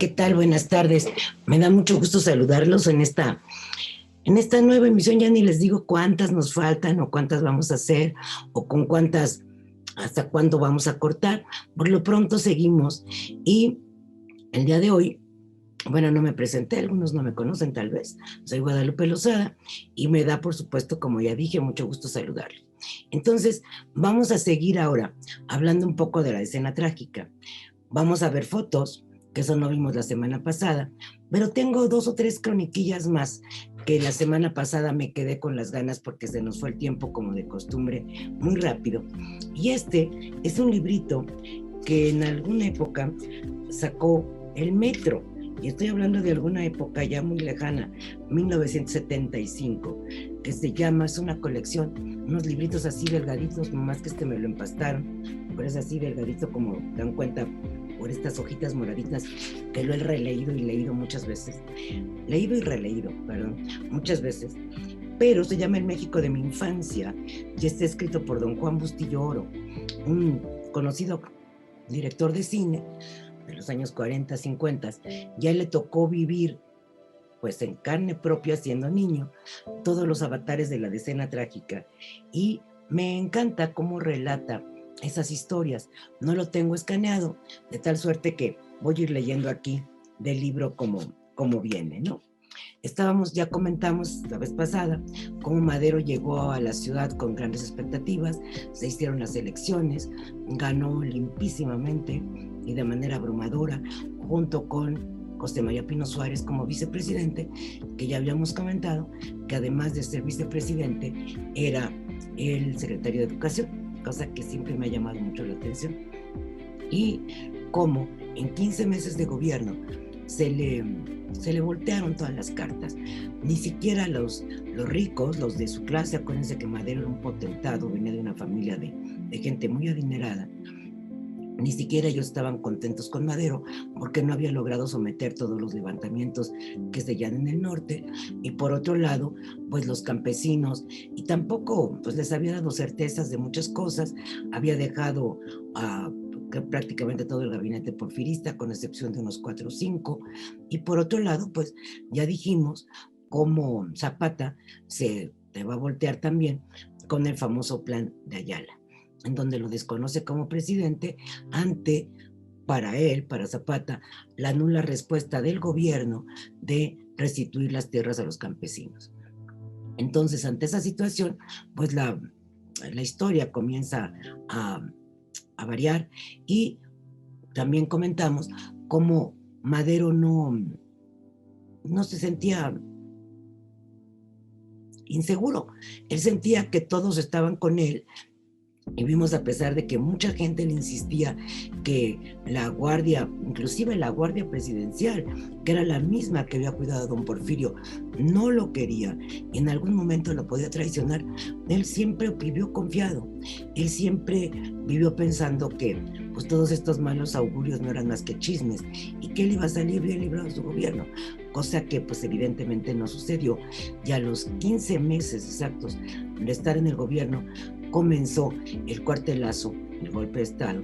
¿qué tal? Buenas tardes. Me da mucho gusto saludarlos en esta nueva emisión. Ya ni les digo cuántas nos faltan o cuántas vamos a hacer o con cuántas, hasta cuándo vamos a cortar. Por lo pronto seguimos y el día de hoy, bueno, no me presenté, algunos no me conocen tal vez. Soy Guadalupe Lozada y me da, por supuesto, como ya dije, mucho gusto saludarlos. Entonces, vamos a seguir ahora hablando un poco de la escena trágica. Vamos a ver fotos, que eso no vimos la semana pasada, pero tengo 2 o 3 croniquillas más que la semana pasada me quedé con las ganas porque se nos fue el tiempo como de costumbre muy rápido. Y este es un librito que en alguna época sacó el Metro, y estoy hablando de alguna época ya muy lejana, 1975, que se llama, es una colección, unos libritos así delgaditos, nomás que me lo empastaron, pero es así delgadito como dan cuenta por estas hojitas moraditas, que lo he releído y leído muchas veces, leído y releído, perdón, muchas veces, pero se llama El México de mi infancia, y está escrito por don Juan Bustillo Oro, un conocido director de cine de los años 40, 50, ya le tocó vivir, pues en carne propia siendo niño, todos los avatares de la escena trágica, y me encanta cómo relata esas historias. No lo tengo escaneado, de tal suerte que voy a ir leyendo aquí del libro como viene, ¿no? Ya comentamos la vez pasada cómo Madero llegó a la ciudad con grandes expectativas, se hicieron las elecciones, ganó limpísimamente y de manera abrumadora, junto con José María Pino Suárez como vicepresidente, que ya habíamos comentado que además de ser vicepresidente era el secretario de Educación, cosa que siempre me ha llamado mucho la atención. Y cómo en 15 meses de gobierno se le voltearon todas las cartas. Ni siquiera los ricos, los de su clase, acuérdense que Madero era un potentado, venía de una familia de gente muy adinerada, ni siquiera ellos estaban contentos con Madero porque no había logrado someter todos los levantamientos que se dan en el norte, y por otro lado, pues los campesinos, y tampoco pues les había dado certezas de muchas cosas, había dejado a prácticamente todo el gabinete porfirista, con excepción de unos 4 o 5, y por otro lado, pues ya dijimos cómo Zapata se va a voltear también con el famoso plan de Ayala, en donde lo desconoce como presidente ante, para él, para Zapata, la nula respuesta del gobierno de restituir las tierras a los campesinos. Entonces, ante esa situación, pues la historia comienza a variar, y también comentamos cómo Madero no se sentía inseguro, él sentía que todos estaban con él. Y vimos, a pesar de que mucha gente le insistía que la guardia, inclusive la guardia presidencial, que era la misma que había cuidado a don Porfirio, no lo quería, en algún momento lo podía traicionar, él siempre vivió confiado, él siempre vivió pensando que pues todos estos malos augurios no eran más que chismes y que él iba a salir bien librado de su gobierno, cosa que pues evidentemente no sucedió. Y a los 15 meses exactos de estar en el gobierno, comenzó el cuartelazo, el golpe de Estado,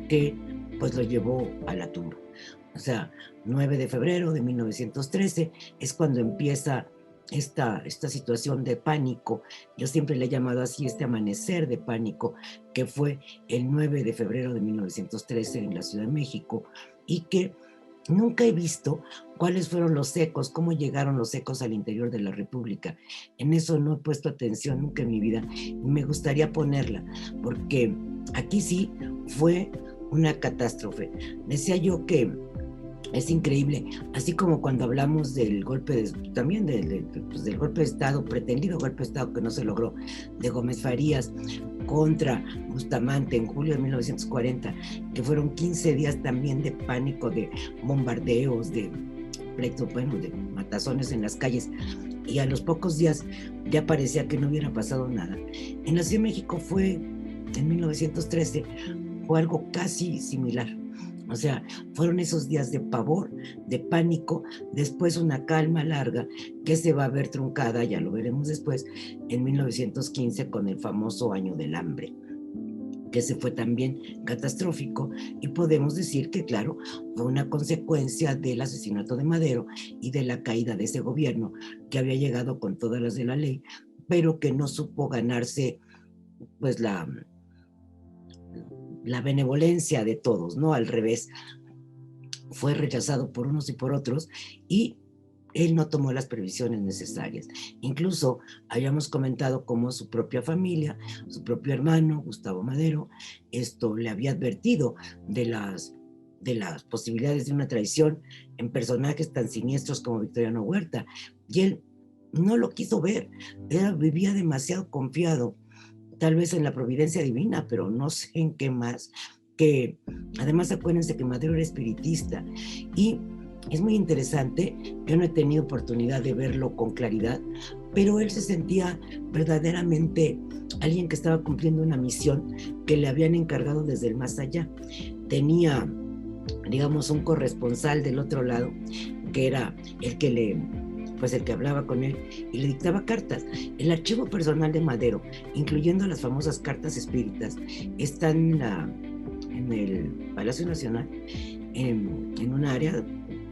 que pues lo llevó a la tumba. O sea, 9 de febrero de 1913 es cuando empieza esta situación de pánico. Yo siempre le he llamado así, este amanecer de pánico, que fue el 9 de febrero de 1913 en la Ciudad de México, y que nunca he visto cuáles fueron los ecos, cómo llegaron los ecos al interior de la República. En eso no he puesto atención nunca en mi vida y me gustaría ponerla, porque aquí sí fue una catástrofe. Decía yo que es increíble, así como cuando hablamos del golpe también del golpe de Estado, pretendido golpe de Estado que no se logró, de Gómez Farías contra Bustamante en julio de 1940, que fueron 15 días también de pánico, de bombardeos, de pleitos, bueno, de matazones en las calles, y a los pocos días ya parecía que no hubiera pasado nada. En la Ciudad de México en 1913, fue algo casi similar. O sea, fueron esos días de pavor, de pánico, después una calma larga que se va a ver truncada, ya lo veremos después, en 1915 con el famoso Año del Hambre, que ese fue también catastrófico, y podemos decir que, claro, fue una consecuencia del asesinato de Madero y de la caída de ese gobierno que había llegado con todas las de la ley, pero que no supo ganarse pues la benevolencia de todos, ¿no? Al revés, fue rechazado por unos y por otros, y él no tomó las previsiones necesarias. Incluso habíamos comentado cómo su propia familia, su propio hermano, Gustavo Madero, esto le había advertido de las posibilidades de una traición en personajes tan siniestros como Victoriano Huerta, y él no lo quiso ver. Vivía demasiado confiado, tal vez en la providencia divina, pero no sé en qué más, que además acuérdense que Madero era espiritista, y es muy interesante. Yo no he tenido oportunidad de verlo con claridad, pero él se sentía verdaderamente alguien que estaba cumpliendo una misión que le habían encargado desde el más allá. Tenía, digamos, un corresponsal del otro lado, que era el que el que hablaba con él y le dictaba cartas. El archivo personal de Madero, incluyendo las famosas cartas espíritas, están en el Palacio Nacional, en un área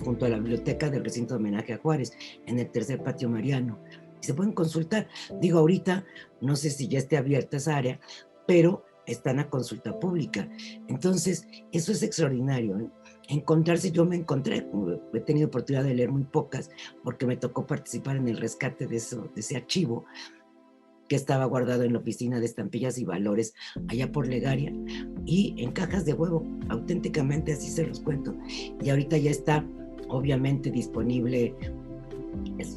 junto a la biblioteca del recinto de homenaje a Juárez, en el tercer patio Mariano. Se pueden consultar. Digo, ahorita no sé si ya esté abierta esa área, pero están a consulta pública. Entonces, eso es extraordinario, ¿eh? Encontrarse, yo me encontré, he tenido oportunidad de leer muy pocas, porque me tocó participar en el rescate de ese archivo que estaba guardado en la oficina de estampillas y valores allá por Legaria, y en cajas de huevo, auténticamente, así se los cuento. Y ahorita ya está obviamente disponible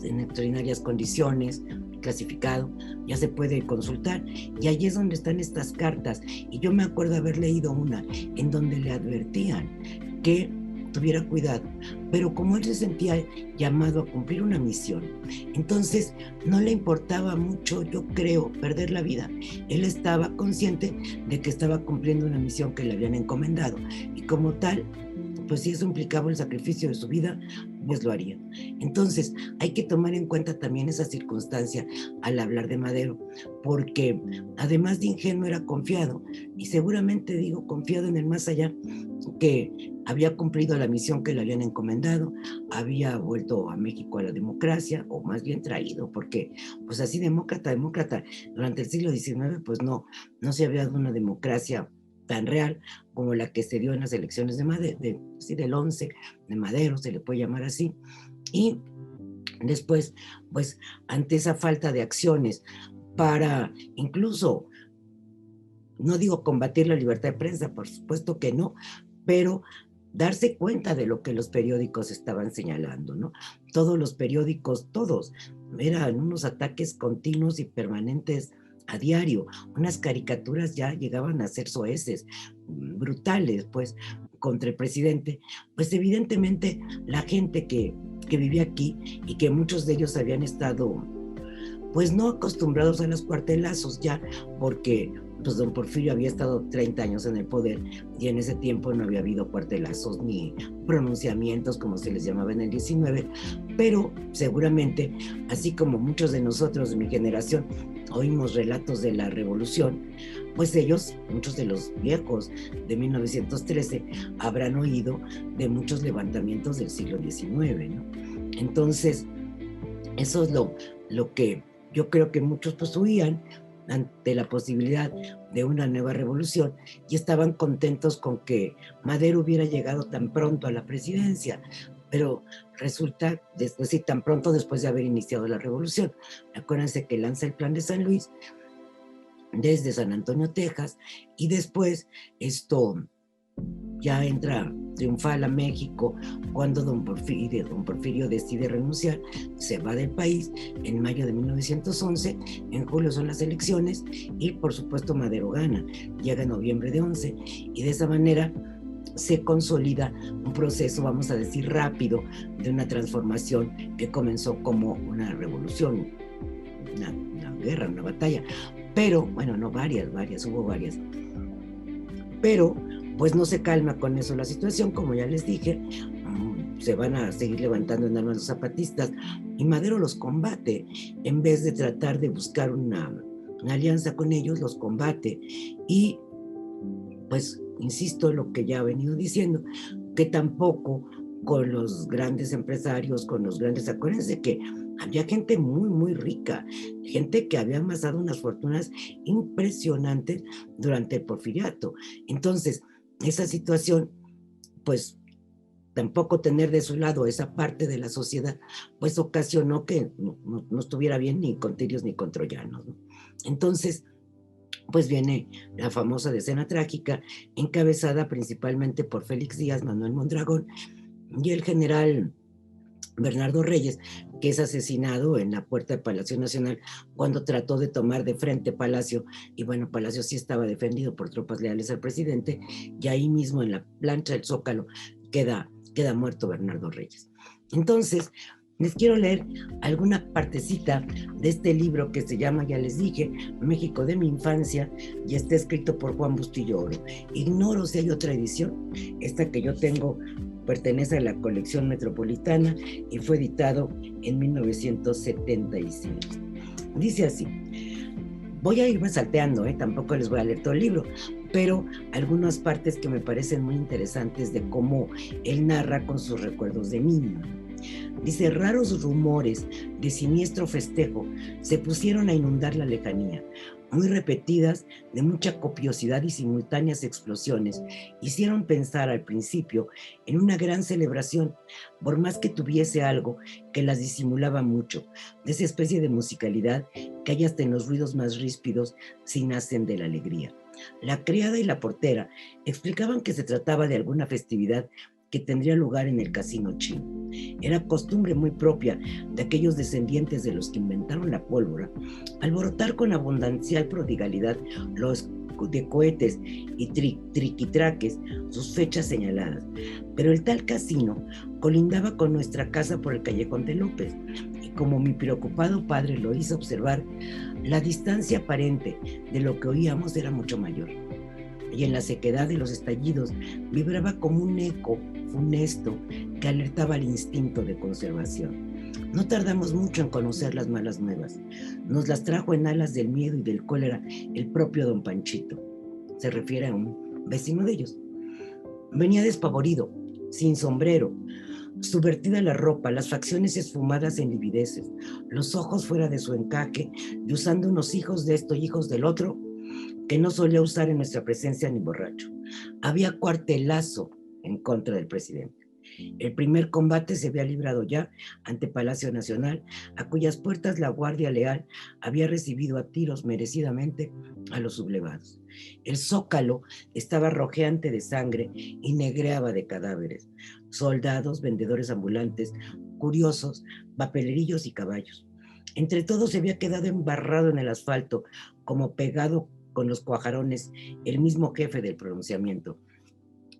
en extraordinarias condiciones, clasificado, ya se puede consultar, y allí es donde están estas cartas. Y yo me acuerdo haber leído una en donde le advertían que tuviera cuidado, pero como él se sentía llamado a cumplir una misión, entonces no le importaba mucho, yo creo, perder la vida. Él estaba consciente de que estaba cumpliendo una misión que le habían encomendado, y como tal, pues si eso implicaba el sacrificio de su vida, pues lo haría. Entonces hay que tomar en cuenta también esa circunstancia al hablar de Madero, porque además de ingenuo era confiado, y seguramente digo confiado en el más allá, que había cumplido la misión que le habían encomendado, había vuelto a México a la democracia, o más bien traído, porque pues así demócrata, durante el siglo XIX, pues no se había dado una democracia tan real como la que se dio en las elecciones de Madero, del 11 de Madero, se le puede llamar así. Y después, pues ante esa falta de acciones para incluso, no digo combatir la libertad de prensa, por supuesto que no, pero darse cuenta de lo que los periódicos estaban señalando, ¿no? Todos los periódicos, todos, eran unos ataques continuos y permanentes a diario. Unas caricaturas ya llegaban a ser soeces, brutales, pues, contra el presidente. Pues evidentemente la gente que vivía aquí, y que muchos de ellos habían estado, pues no acostumbrados a los cuartelazos ya, porque pues don Porfirio había estado 30 años en el poder, y en ese tiempo no había habido cuartelazos ni pronunciamientos como se les llamaba en el 19, pero seguramente, así como muchos de nosotros de mi generación oímos relatos de la revolución, pues ellos, muchos de los viejos de 1913, habrán oído de muchos levantamientos del siglo XIX, ¿no? Entonces, eso es lo que yo creo que muchos pues huían ante la posibilidad de una nueva revolución, y estaban contentos con que Madero hubiera llegado tan pronto a la presidencia, pero resulta, después, sí, tan pronto después de haber iniciado la revolución. Acuérdense que lanza el Plan de San Luis desde San Antonio, Texas, y después esto ya entra triunfal a México cuando don Porfirio decide renunciar, se va del país en mayo de 1911, en julio son las elecciones, y por supuesto Madero gana, llega en noviembre de 11, y de esa manera se consolida un proceso, vamos a decir, rápido, de una transformación que comenzó como una revolución, una guerra, una batalla, pero, bueno, no varias, hubo varias, pero pues no se calma con eso la situación, como ya les dije. Se van a seguir levantando en armas los zapatistas, y Madero los combate, en vez de tratar de buscar una alianza con ellos, los combate, y pues insisto lo que ya he venido diciendo, que tampoco con los grandes empresarios, con los grandes, acuérdense que había gente muy, muy rica, gente que había amasado unas fortunas impresionantes durante el porfiriato. Entonces, esa situación, pues tampoco tener de su lado esa parte de la sociedad, pues ocasionó que no estuviera bien ni con tirios ni con troyanos, ¿no? Entonces, pues viene la famosa decena trágica, encabezada principalmente por Félix Díaz, Manuel Mondragón y el general Bernardo Reyes, que es asesinado en la puerta del Palacio Nacional cuando trató de tomar de frente Palacio, y bueno, Palacio sí estaba defendido por tropas leales al presidente, y ahí mismo en la plancha del Zócalo queda muerto Bernardo Reyes. Entonces, les quiero leer alguna partecita de este libro que se llama, ya les dije, México de mi infancia, y está escrito por Juan Bustillo Oro. Ignoro si hay otra edición. Esta que yo tengo pertenece a la colección Metropolitana y fue editado en 1975. Dice así: voy a irme salteando, tampoco les voy a leer todo el libro, pero algunas partes que me parecen muy interesantes de cómo él narra con sus recuerdos de niño. Dice: raros rumores de siniestro festejo se pusieron a inundar la lejanía, muy repetidas, de mucha copiosidad y simultáneas explosiones, hicieron pensar al principio en una gran celebración, por más que tuviese algo que las disimulaba mucho, de esa especie de musicalidad que hay hasta en los ruidos más ríspidos si nacen de la alegría. La criada y la portera explicaban que se trataba de alguna festividad que tendría lugar en el casino chino. Era costumbre muy propia de aquellos descendientes de los que inventaron la pólvora alborotar con abundancial prodigalidad los de cohetes y triquitraques sus fechas señaladas. Pero el tal casino colindaba con nuestra casa por el callejón de López, y como mi preocupado padre lo hizo observar, la distancia aparente de lo que oíamos era mucho mayor, y en la sequedad de los estallidos vibraba como un eco funesto que alertaba al instinto de conservación. No tardamos mucho en conocer las malas nuevas. Nos las trajo en alas del miedo y del cólera el propio don Panchito. Se refiere a un vecino de ellos. Venía despavorido, sin sombrero, subvertida la ropa, las facciones esfumadas en livideces, los ojos fuera de su encaje, y usando unos hijos de esto y hijos del otro, que no solía usar en nuestra presencia ni borracho. Había cuartelazo en contra del presidente. El primer combate se había librado ya ante Palacio Nacional, a cuyas puertas la Guardia Leal había recibido a tiros merecidamente a los sublevados. El zócalo estaba rojeante de sangre y negreaba de cadáveres. Soldados, vendedores ambulantes, curiosos, papelerillos y caballos. Entre todos se había quedado embarrado en el asfalto, como pegado con los cuajarones, el mismo jefe del pronunciamiento,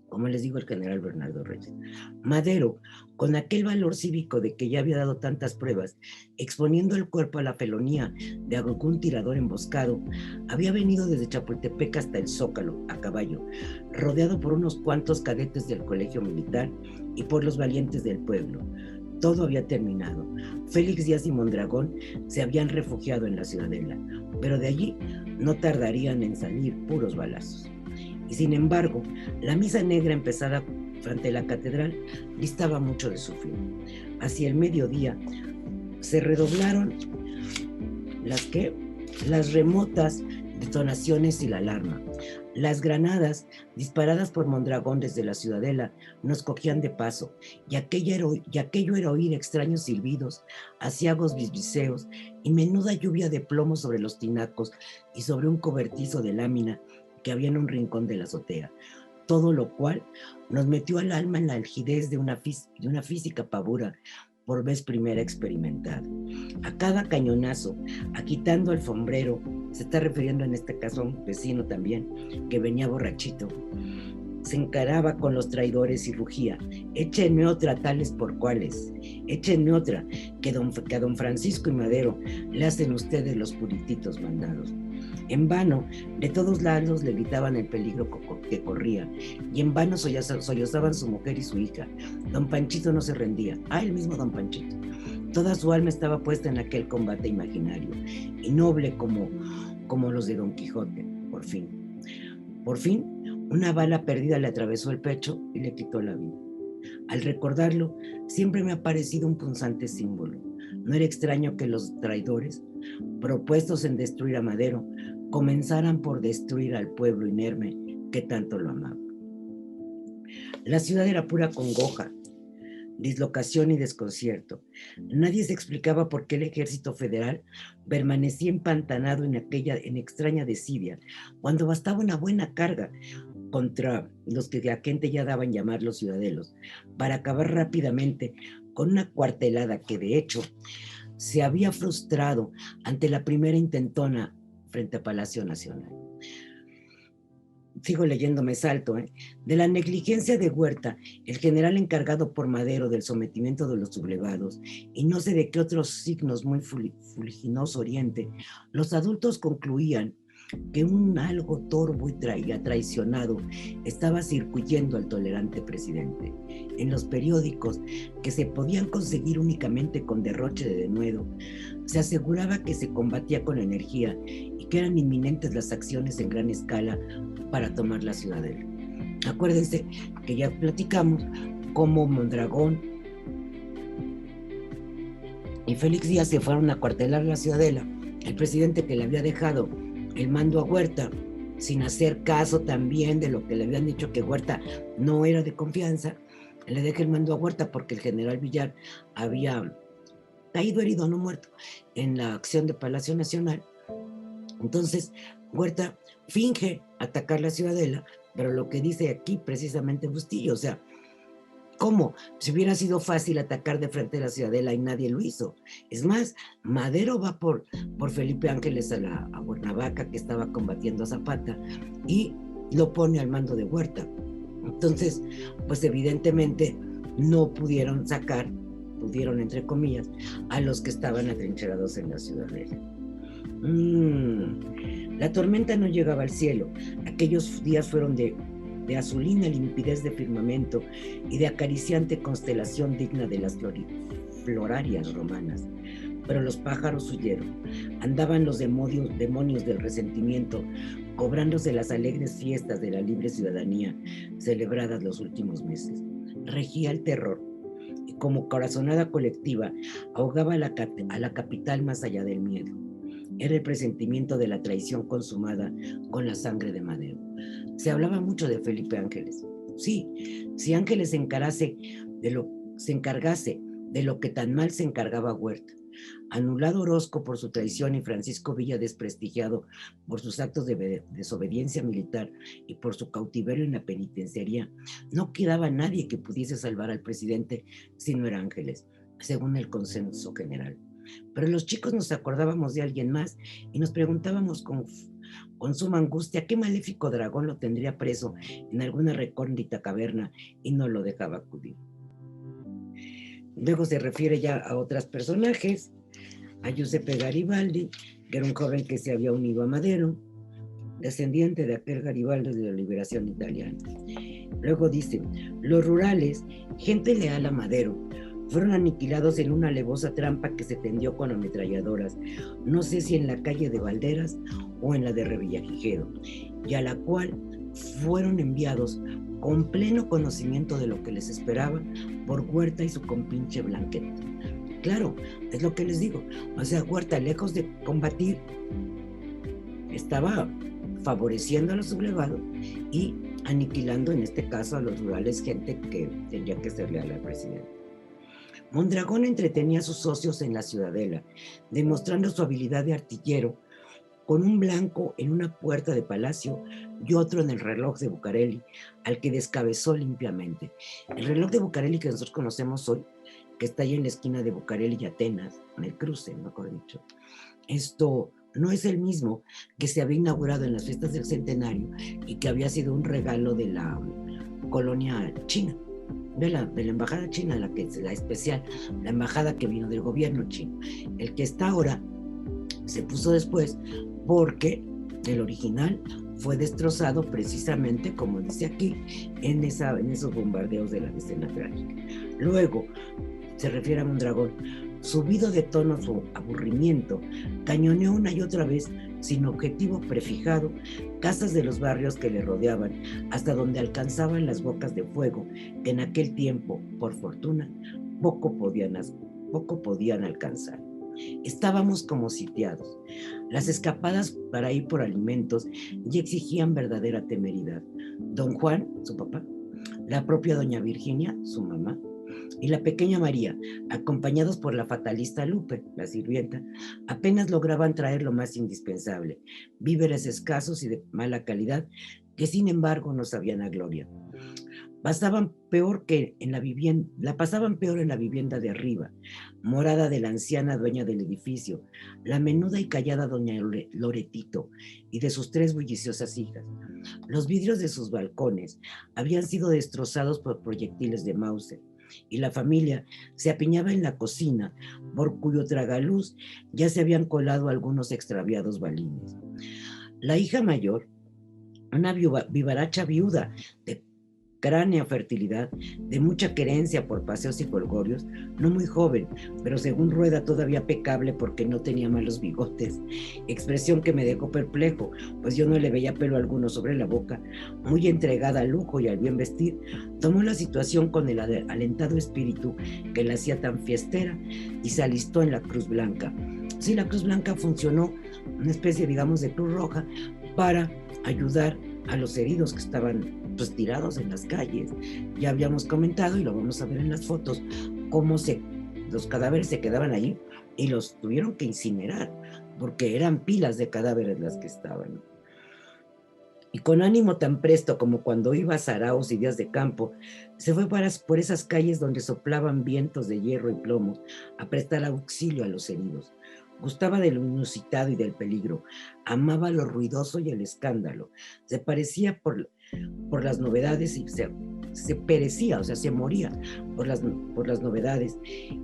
como les digo, el general Bernardo Reyes. Madero, con aquel valor cívico de que ya había dado tantas pruebas, exponiendo el cuerpo a la felonía de algún tirador emboscado, había venido desde Chapultepec hasta el Zócalo, a caballo, rodeado por unos cuantos cadetes del colegio militar y por los valientes del pueblo. Todo había terminado. Félix Díaz y Mondragón se habían refugiado en la ciudadela, pero de allí no tardarían en salir puros balazos. Y sin embargo, la misa negra empezada frente a la catedral distaba mucho de su fin. Hacia el mediodía se redoblaron las remotas detonaciones y la alarma. Las granadas disparadas por Mondragón desde la ciudadela nos cogían de paso, y aquello era oír extraños silbidos, aciagos bisbiseos y menuda lluvia de plomo sobre los tinacos y sobre un cobertizo de lámina que había en un rincón de la azotea, todo lo cual nos metió al alma en la algidez de una física pavura por vez primera experimentada. A cada cañonazo, agitando el sombrero, se está refiriendo en este caso a un vecino también, que venía borrachito, se encaraba con los traidores y rugía: échenme otra tales por cuales, échenme otra, que a don Francisco y Madero le hacen ustedes los purititos mandados. En vano, de todos lados le gritaban el peligro que corría, y en vano sollozaban su mujer y su hija. Don Panchito no se rendía, el mismo don Panchito. Toda su alma estaba puesta en aquel combate imaginario, y noble como los de Don Quijote. Por fin, Una bala perdida le atravesó el pecho y le quitó la vida. Al recordarlo, siempre me ha parecido un punzante símbolo. No era extraño que los traidores, propuestos en destruir a Madero, comenzaran por destruir al pueblo inerme que tanto lo amaba. La ciudad era pura congoja, dislocación y desconcierto. Nadie se explicaba por qué el ejército federal permanecía empantanado en extraña desidia, cuando bastaba una buena carga contra los que la gente ya daban llamar los ciudadelos, para acabar rápidamente con una cuartelada que de hecho se había frustrado ante la primera intentona frente a Palacio Nacional. Sigo leyendo, me salto, de la negligencia de Huerta, el general encargado por Madero del sometimiento de los sublevados, y no sé de qué otros signos muy fuliginoso oriente, los adultos concluían que un algo torvo y traicionado estaba circuyendo al tolerante presidente. En los periódicos, que se podían conseguir únicamente con derroche de denuedo, se aseguraba que se combatía con energía y que eran inminentes las acciones en gran escala para tomar la ciudadela. Acuérdense que ya platicamos cómo Mondragón y Félix Díaz se fueron a acuartelar la ciudadela. El presidente, que le había dejado el mando a Huerta, sin hacer caso también de lo que le habían dicho, que Huerta no era de confianza, le deja el mando a Huerta porque el general Villar había caído herido, no muerto, en la acción de Palacio Nacional. Entonces Huerta finge atacar la ciudadela, pero lo que dice aquí precisamente Bustillo, o sea, ¿cómo? Si hubiera sido fácil atacar de frente a la ciudadela y nadie lo hizo. Es más, Madero va por Felipe Ángeles a Cuernavaca, que estaba combatiendo a Zapata, y lo pone al mando de Huerta. Entonces, pues evidentemente no pudieron entre comillas, a los que estaban atrincherados en la ciudadela. La tormenta no llegaba al cielo. Aquellos días fueron de azulina limpidez de firmamento y de acariciante constelación digna de las florarias romanas. Pero los pájaros huyeron. Andaban los demonios del resentimiento, cobrándose las alegres fiestas de la libre ciudadanía celebradas los últimos meses. Regía el terror y como corazonada colectiva ahogaba a la capital más allá del miedo. Era el presentimiento de la traición consumada con la sangre de Madero. Se hablaba mucho de Felipe Ángeles. Sí, si Ángeles se encargase de lo que tan mal se encargaba Huerta. Anulado Orozco por su traición y Francisco Villa desprestigiado por sus actos de desobediencia militar y por su cautiverio en la penitenciaría, no quedaba nadie que pudiese salvar al presidente si no era Ángeles, según el consenso general. Pero los chicos nos acordábamos de alguien más y nos preguntábamos con suma angustia qué maléfico dragón lo tendría preso en alguna recóndita caverna y no lo dejaba acudir. Luego se refiere ya a otros personajes, a Giuseppe Garibaldi, que era un joven que se había unido a Madero, descendiente de aquel Garibaldi de la liberación italiana. Luego dice, los rurales, gente leal a Madero, fueron aniquilados en una alevosa trampa que se tendió con ametralladoras, no sé si en la calle de Valderas o en la de Revillagigedo, y a la cual fueron enviados con pleno conocimiento de lo que les esperaba por Huerta y su compinche Blanquet. Claro, es lo que les digo, o sea, Huerta, lejos de combatir, estaba favoreciendo a los sublevados y aniquilando en este caso a los rurales, gente que tenía que ser leal al presidente. Mondragón entretenía a sus socios en la ciudadela, demostrando su habilidad de artillero, con un blanco en una puerta de palacio y otro en el reloj de Bucareli, al que descabezó limpiamente. El reloj de Bucareli que nosotros conocemos hoy, que está ahí en la esquina de Bucareli y Atenas, en el cruce, mejor dicho, esto no es el mismo que se había inaugurado en las fiestas del centenario y que había sido un regalo de la colonia china, de la embajada china, la especial, la embajada que vino del gobierno chino. El que está ahora se puso después porque el original fue destrozado precisamente, como dice aquí, en esos bombardeos de la decena trágica. Luego se refiere a Mondragón. Subido de tono su aburrimiento, cañoneó una y otra vez, sin objetivo prefijado, casas de los barrios que le rodeaban, hasta donde alcanzaban las bocas de fuego que en aquel tiempo, por fortuna, poco podían alcanzar. Estábamos como sitiados. Las escapadas para ir por alimentos ya exigían verdadera temeridad. Don Juan, su papá, la propia doña Virginia, su mamá, y la pequeña María, acompañados por la fatalista Lupe, la sirvienta, apenas lograban traer lo más indispensable, víveres escasos y de mala calidad, que sin embargo no sabían a gloria. La pasaban peor en la vivienda de arriba, morada de la anciana dueña del edificio, la menuda y callada doña Loretito y de sus 3 bulliciosas hijas. Los vidrios de sus balcones habían sido destrozados por proyectiles de Mauser, y la familia se apiñaba en la cocina, por cuyo tragaluz ya se habían colado algunos extraviados balines. La hija mayor, una vivaracha viuda de cránea fertilidad, de mucha querencia por paseos y folgorios, no muy joven, pero según Rueda todavía pecable porque no tenía malos bigotes, expresión que me dejó perplejo, pues yo no le veía pelo alguno sobre la boca, muy entregada al lujo y al bien vestir, tomó la situación con el alentado espíritu que la hacía tan fiestera y se alistó en la Cruz Blanca. Sí, la Cruz Blanca funcionó, una especie, digamos, de Cruz Roja, para ayudar a los heridos que estaban pues tirados en las calles. Ya habíamos comentado, y lo vamos a ver en las fotos, cómo los cadáveres se quedaban ahí y los tuvieron que incinerar, porque eran pilas de cadáveres las que estaban. Y con ánimo tan presto como cuando iba a saraos y días de campo, se fue por esas calles donde soplaban vientos de hierro y plomo a prestar auxilio a los heridos. Gustaba de lo inusitado y del peligro, amaba lo ruidoso y el escándalo, se parecía por las novedades y se perecía, o sea, se moría por las novedades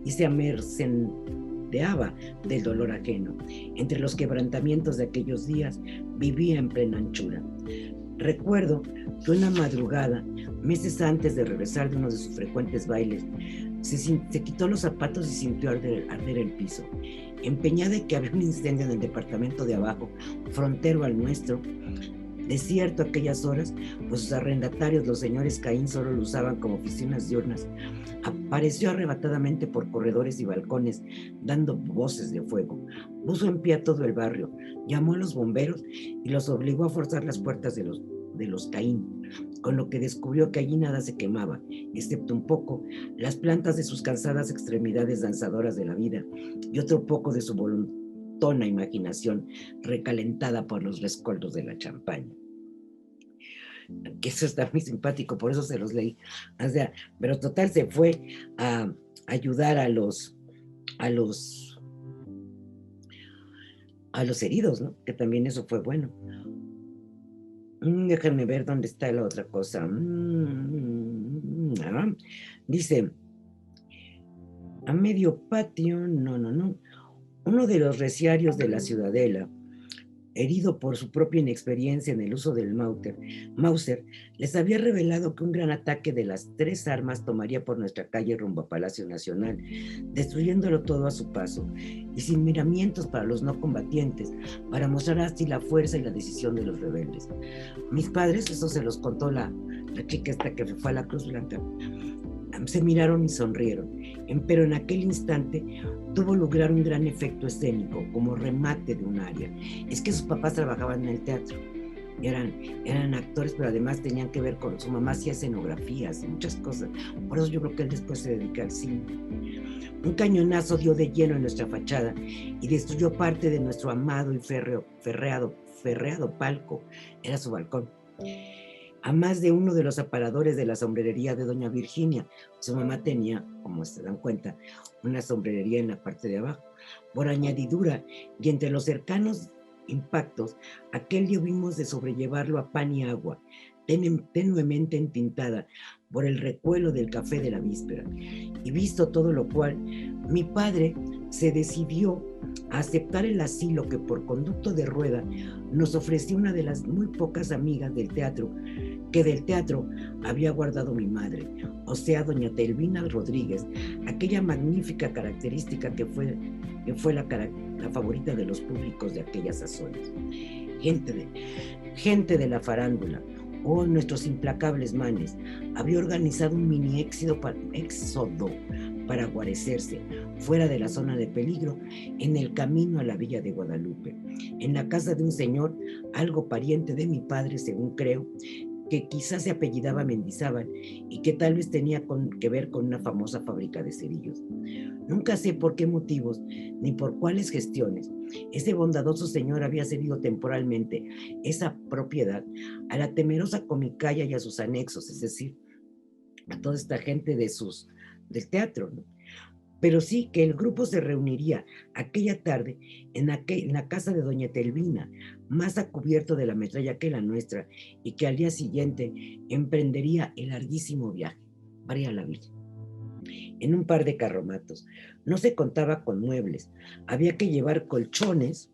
y se amercendeaba del dolor ajeno. Entre los quebrantamientos de aquellos días vivía en plena anchura. Recuerdo que una madrugada, meses antes de regresar de uno de sus frecuentes bailes, se quitó los zapatos y sintió arder el piso. Empeñada en que había un incendio en el departamento de abajo, frontero al nuestro, desierto a aquellas horas, pues sus arrendatarios, los señores Caín, solo lo usaban como oficinas diurnas. Apareció arrebatadamente por corredores y balcones, dando voces de fuego. Puso en pie a todo el barrio, llamó a los bomberos y los obligó a forzar las puertas de los Caín, con lo que descubrió que allí nada se quemaba, excepto un poco las plantas de sus cansadas extremidades danzadoras de la vida y otro poco de su voluntona imaginación recalentada por los rescoldos de la champaña. Que eso está muy simpático, por eso se los leí. O sea, pero total se fue a ayudar a los heridos, ¿no? Que también eso fue bueno. Déjenme ver dónde está la otra cosa. Dice, a medio patio, no. Uno de los reciarios de la Ciudadela, herido por su propia inexperiencia en el uso del Mauser, les había revelado que un gran ataque de las 3 armas tomaría por nuestra calle rumbo a Palacio Nacional, destruyéndolo todo a su paso, y sin miramientos para los no combatientes, para mostrar así la fuerza y la decisión de los rebeldes. Mis padres, eso se los contó la chica esta que fue a la Cruz Blanca, se miraron y sonrieron, pero en aquel instante tuvo lugar un gran efecto escénico, como remate de un área. Es que sus papás trabajaban en el teatro, eran actores, pero además tenían que ver con su mamá, hacía escenografías y muchas cosas. Por eso yo creo que él después se dedica al cine. Un cañonazo dio de lleno en nuestra fachada y destruyó parte de nuestro amado y ferreado palco. Era su balcón. A más de uno de los aparadores de la sombrerería de doña Virginia. Su mamá tenía, como se dan cuenta, una sombrerería en la parte de abajo. Por añadidura, y entre los cercanos impactos, aquel día vimos de sobrellevarlo a pan y agua, tenuemente entintada por el recuelo del café de la víspera. Y visto todo lo cual, mi padre se decidió a aceptar el asilo que por conducto de Rueda nos ofreció una de las muy pocas amigas del teatro que del teatro había guardado mi madre, o sea, doña Telvina Rodríguez, aquella magnífica característica que fue la favorita de los públicos de aquellas sazones. Gente de la farándula, o nuestros implacables manes, había organizado un mini éxodo para guarecerse, fuera de la zona de peligro, en el camino a la villa de Guadalupe, en la casa de un señor, algo pariente de mi padre, según creo, que quizás se apellidaba Mendizábal y que tal vez tenía que ver con una famosa fábrica de cerillos. Nunca sé por qué motivos ni por cuáles gestiones ese bondadoso señor había cedido temporalmente esa propiedad a la temerosa comicaya y a sus anexos, es decir, a toda esta gente del teatro, ¿no? Pero sí que el grupo se reuniría aquella tarde en la casa de doña Telvina, más a cubierto de la metralla que la nuestra, y que al día siguiente emprendería el larguísimo viaje para ir a la villa. En un par de carromatos. No se contaba con muebles. Había que llevar colchones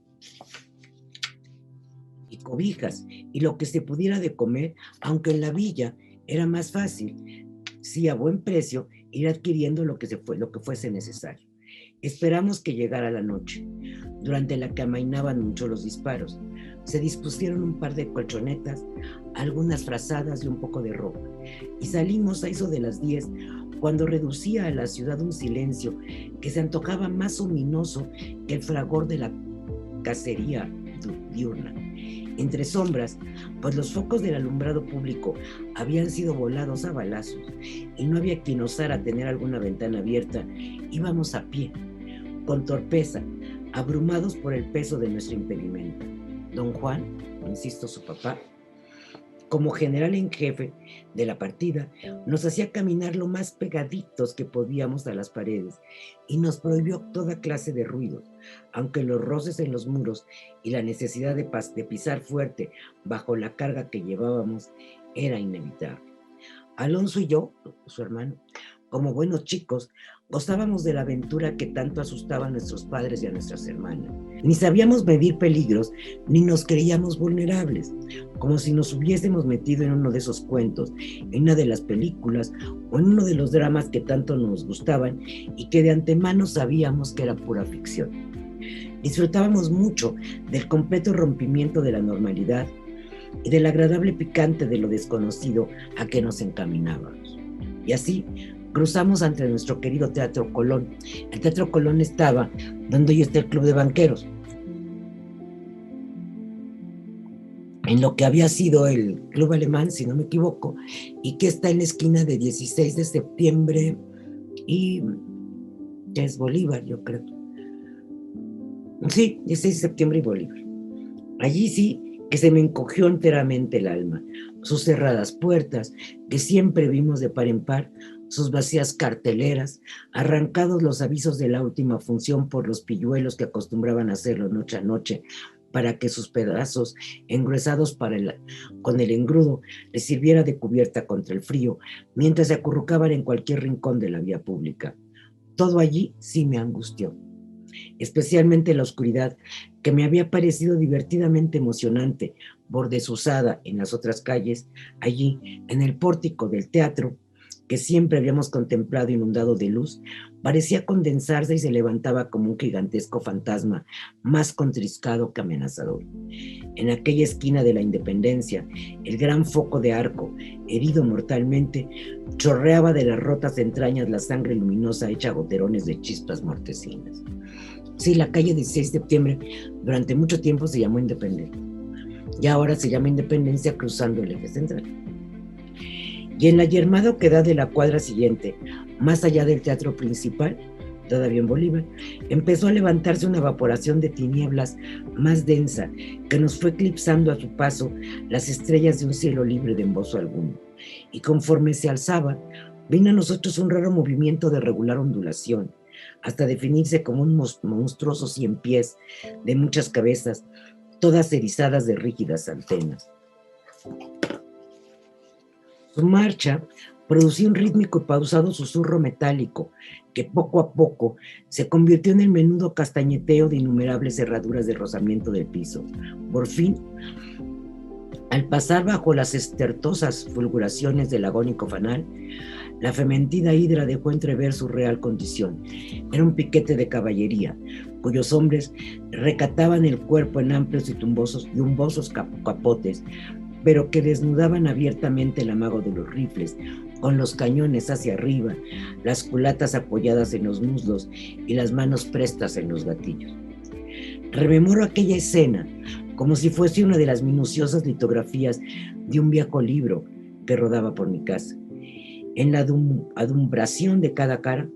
y cobijas y lo que se pudiera de comer, aunque en la villa era más fácil, sí, a buen precio, ir adquiriendo lo que fuese necesario. Esperamos que llegara la noche, durante la que amainaban mucho los disparos. Se dispusieron un par de colchonetas, algunas frazadas y un poco de ropa, y salimos a eso de las 10, cuando reducía a la ciudad un silencio que se antojaba más ominoso que el fragor de la cacería diurna. Entre sombras, pues los focos del alumbrado público habían sido volados a balazos y no había quien osara tener alguna ventana abierta, íbamos a pie, con torpeza, abrumados por el peso de nuestro impedimento. Don Juan, insisto, su papá, como general en jefe de la partida, nos hacía caminar lo más pegaditos que podíamos a las paredes y nos prohibió toda clase de ruidos, aunque los roces en los muros y la necesidad de pisar fuerte bajo la carga que llevábamos era inevitable. Alonso y yo, su hermano, como buenos chicos, gozábamos de la aventura que tanto asustaba a nuestros padres y a nuestras hermanas. Ni sabíamos medir peligros, ni nos creíamos vulnerables, como si nos hubiésemos metido en uno de esos cuentos, en una de las películas o en uno de los dramas que tanto nos gustaban y que de antemano sabíamos que era pura ficción. Disfrutábamos mucho del completo rompimiento de la normalidad y del agradable picante de lo desconocido a que nos encaminábamos. Y así cruzamos ante nuestro querido Teatro Colón. El Teatro Colón estaba donde hoy está el Club de Banqueros, en lo que había sido el Club Alemán, si no me equivoco, y que está en la esquina de 16 de septiembre y que es Bolívar, yo creo. Sí, 16 de septiembre y Bolívar. Allí sí que se me encogió enteramente el alma. Sus cerradas puertas, que siempre vimos de par en par, sus vacías carteleras, arrancados los avisos de la última función por los pilluelos que acostumbraban a hacerlo noche a noche, para que sus pedazos, engruesados con el engrudo, les sirviera de cubierta contra el frío, mientras se acurrucaban en cualquier rincón de la vía pública. Todo allí sí me angustió, especialmente la oscuridad, que me había parecido divertidamente emocionante, por desusada en las otras calles. Allí, en el pórtico del teatro, que siempre habíamos contemplado inundado de luz, parecía condensarse y se levantaba como un gigantesco fantasma, más contriscado que amenazador. En aquella esquina de la Independencia, el gran foco de arco, herido mortalmente, chorreaba de las rotas entrañas la sangre luminosa hecha goterones de chispas mortecinas. Sí, la calle 16 de septiembre durante mucho tiempo se llamó Independencia. Y ahora se llama Independencia cruzando el eje central. Y en la yermada oquedad de la cuadra siguiente, más allá del teatro principal, todavía en Bolívar, empezó a levantarse una evaporación de tinieblas más densa que nos fue eclipsando a su paso las estrellas de un cielo libre de embozo alguno. Y conforme se alzaba, vino a nosotros un raro movimiento de regular ondulación, hasta definirse como un monstruoso 100 pies de muchas cabezas, todas erizadas de rígidas antenas. Su marcha producía un rítmico y pausado susurro metálico que poco a poco se convirtió en el menudo castañeteo de innumerables herraduras de rozamiento del piso. Por fin, Al pasar bajo las estertosas fulguraciones del agónico fanal, la fementida hidra dejó entrever su real condición. Era un piquete de caballería, cuyos hombres recataban el cuerpo en amplios y humbosos capotes, pero que desnudaban abiertamente el amago de los rifles, con los cañones hacia arriba, las culatas apoyadas en los muslos y las manos prestas en los gatillos. Rememoro aquella escena como si fuese una de las minuciosas litografías de un viejo libro que rodaba por mi casa. En la adumbración de cada cara,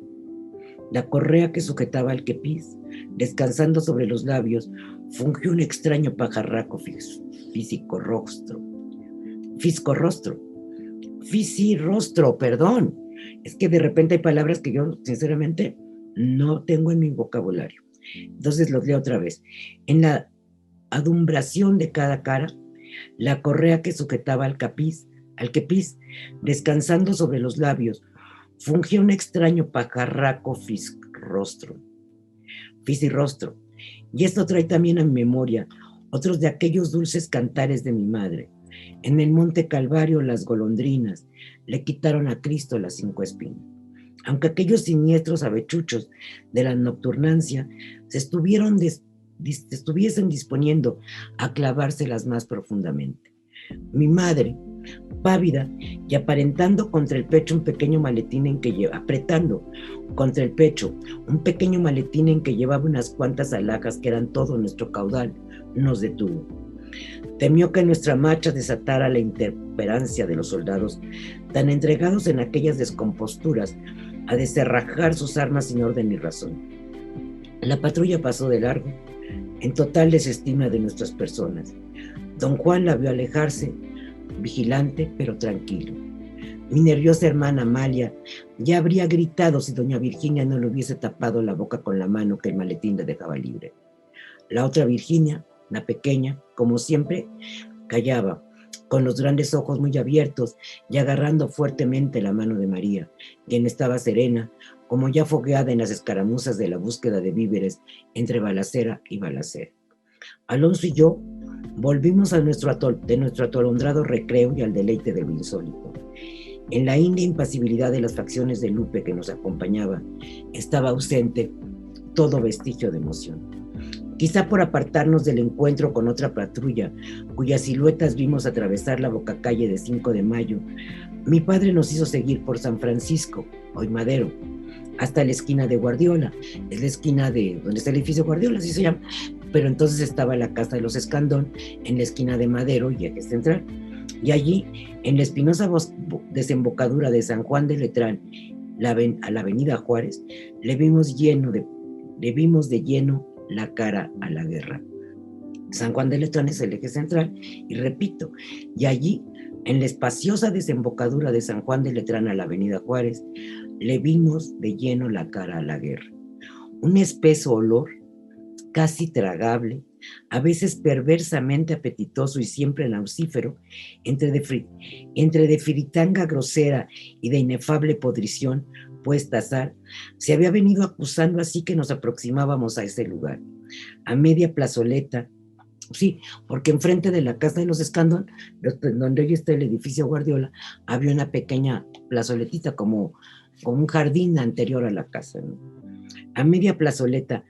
la correa que sujetaba al kepis, descansando sobre los labios, fungió un extraño pajarraco fiscorrostro, perdón. Es que de repente hay palabras que yo, sinceramente, no tengo en mi vocabulario. Entonces los leo otra vez. En la adumbración de cada cara, la correa que sujetaba al kepis, descansando sobre los labios, fungía un extraño pajarraco fisirrostro. Y esto trae también a mi memoria otros de aquellos dulces cantares de mi madre. En el monte Calvario las golondrinas le quitaron a Cristo las 5 espinas. Aunque aquellos siniestros avechuchos de la nocturnancia se estuviesen disponiendo a clavárselas más profundamente. Mi madre, pávida y aparentando contra el pecho un pequeño maletín en que llevaba unas cuantas alhajas que eran todo nuestro caudal, nos detuvo. Temió que nuestra marcha desatara la intemperancia de los soldados, tan entregados en aquellas descomposturas a deserrajar sus armas sin orden ni razón. La patrulla pasó de largo, en total desestima de nuestras personas. Don Juan la vio alejarse, vigilante pero tranquilo. Mi nerviosa hermana Amalia ya habría gritado si doña Virginia no le hubiese tapado la boca con la mano que el maletín le dejaba libre. La otra Virginia, la pequeña, como siempre, callaba, con los grandes ojos muy abiertos y agarrando fuertemente la mano de María, quien estaba serena, como ya fogueada en las escaramuzas de la búsqueda de víveres entre balacera y balacera. Alonso y yo volvimos de nuestro atolondrado recreo y al deleite de lo insólito. En la india impasibilidad de las facciones de Lupe que nos acompañaba, estaba ausente todo vestigio de emoción. Quizá por apartarnos del encuentro con otra patrulla, cuyas siluetas vimos atravesar la bocacalle de 5 de Mayo, mi padre nos hizo seguir por San Francisco, hoy Madero, hasta la esquina de Guardiola. Es la esquina de donde está el edificio Guardiola, así se llama, pero entonces estaba la casa de los Escandón en la esquina de Madero y Eje Central. Y allí, en la espinosa desembocadura de San Juan de Letrán, a la avenida Juárez, le vimos de lleno la cara a la guerra. San Juan de Letrán es el eje central, y repito, y allí, en la espaciosa desembocadura de San Juan de Letrán a la avenida Juárez, le vimos de lleno la cara a la guerra. Un espeso olor, casi tragable, a veces perversamente apetitoso y siempre naucífero, entre de fritanga grosera y de inefable podrición, puesta a azar, se había venido acusando así que nos aproximábamos a ese lugar. A media plazoleta, sí, porque enfrente de la casa de los Escandón, donde hoy está el edificio Guardiola, había una pequeña plazoletita como un jardín anterior a la casa, ¿no? A media plazoleta,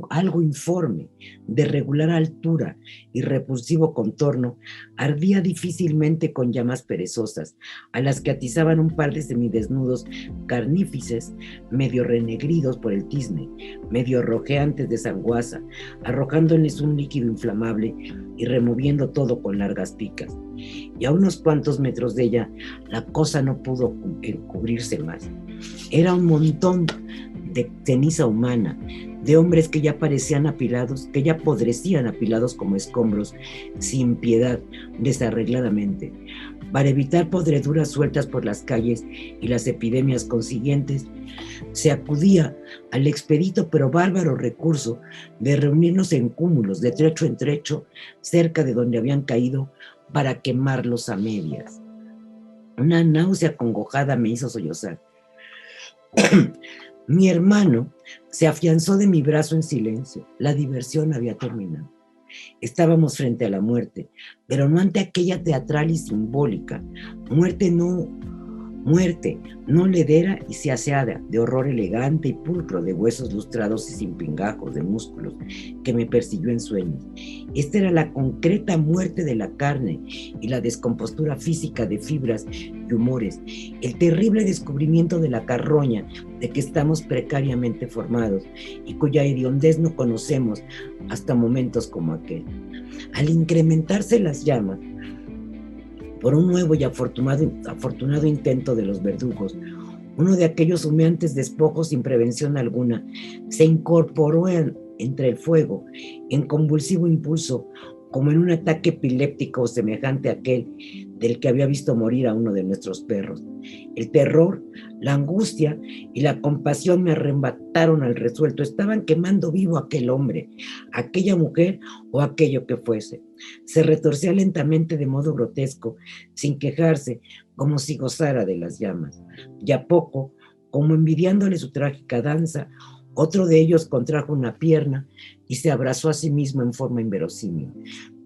algo informe, de regular altura y repulsivo contorno, ardía difícilmente con llamas perezosas, a las que atizaban un par de semidesnudos carnífices, medio renegridos por el tizne, medio rojeantes de sanguaza, arrojándoles un líquido inflamable y removiendo todo con largas picas. Y a unos cuantos metros de ella, la cosa no pudo cubrirse más. Era un montón de ceniza humana, de hombres que ya parecían apilados, que ya podrecían apilados como escombros, sin piedad, desarregladamente. Para evitar podreduras sueltas por las calles y las epidemias consiguientes, se acudía al expedito pero bárbaro recurso de reunirnos en cúmulos, de trecho en trecho, cerca de donde habían caído, para quemarlos a medias. Una náusea congojada me hizo sollozar. Mi hermano se afianzó de mi brazo en silencio. La diversión había terminado. Estábamos frente a la muerte, pero no ante aquella teatral y simbólica. Muerte, no ledera y saciada, de horror elegante y pulcro, de huesos lustrados y sin pingajos, de músculos, que me persiguió en sueños. Esta era la concreta muerte de la carne y la descompostura física de fibras y humores, el terrible descubrimiento de la carroña de que estamos precariamente formados y cuya hediondez no conocemos hasta momentos como aquel. Al incrementarse las llamas, por un nuevo y afortunado intento de los verdugos, uno de aquellos humeantes despojos sin prevención alguna se incorporó entre el fuego en convulsivo impulso, como en un ataque epiléptico semejante a aquel del que había visto morir a uno de nuestros perros. El terror, la angustia y la compasión me arrebataron al resuelto. Estaban quemando vivo a aquel hombre, a aquella mujer o aquello que fuese. Se retorcía lentamente de modo grotesco, sin quejarse, como si gozara de las llamas. Y a poco, como envidiándole su trágica danza, otro de ellos contrajo una pierna y se abrazó a sí mismo en forma inverosímil,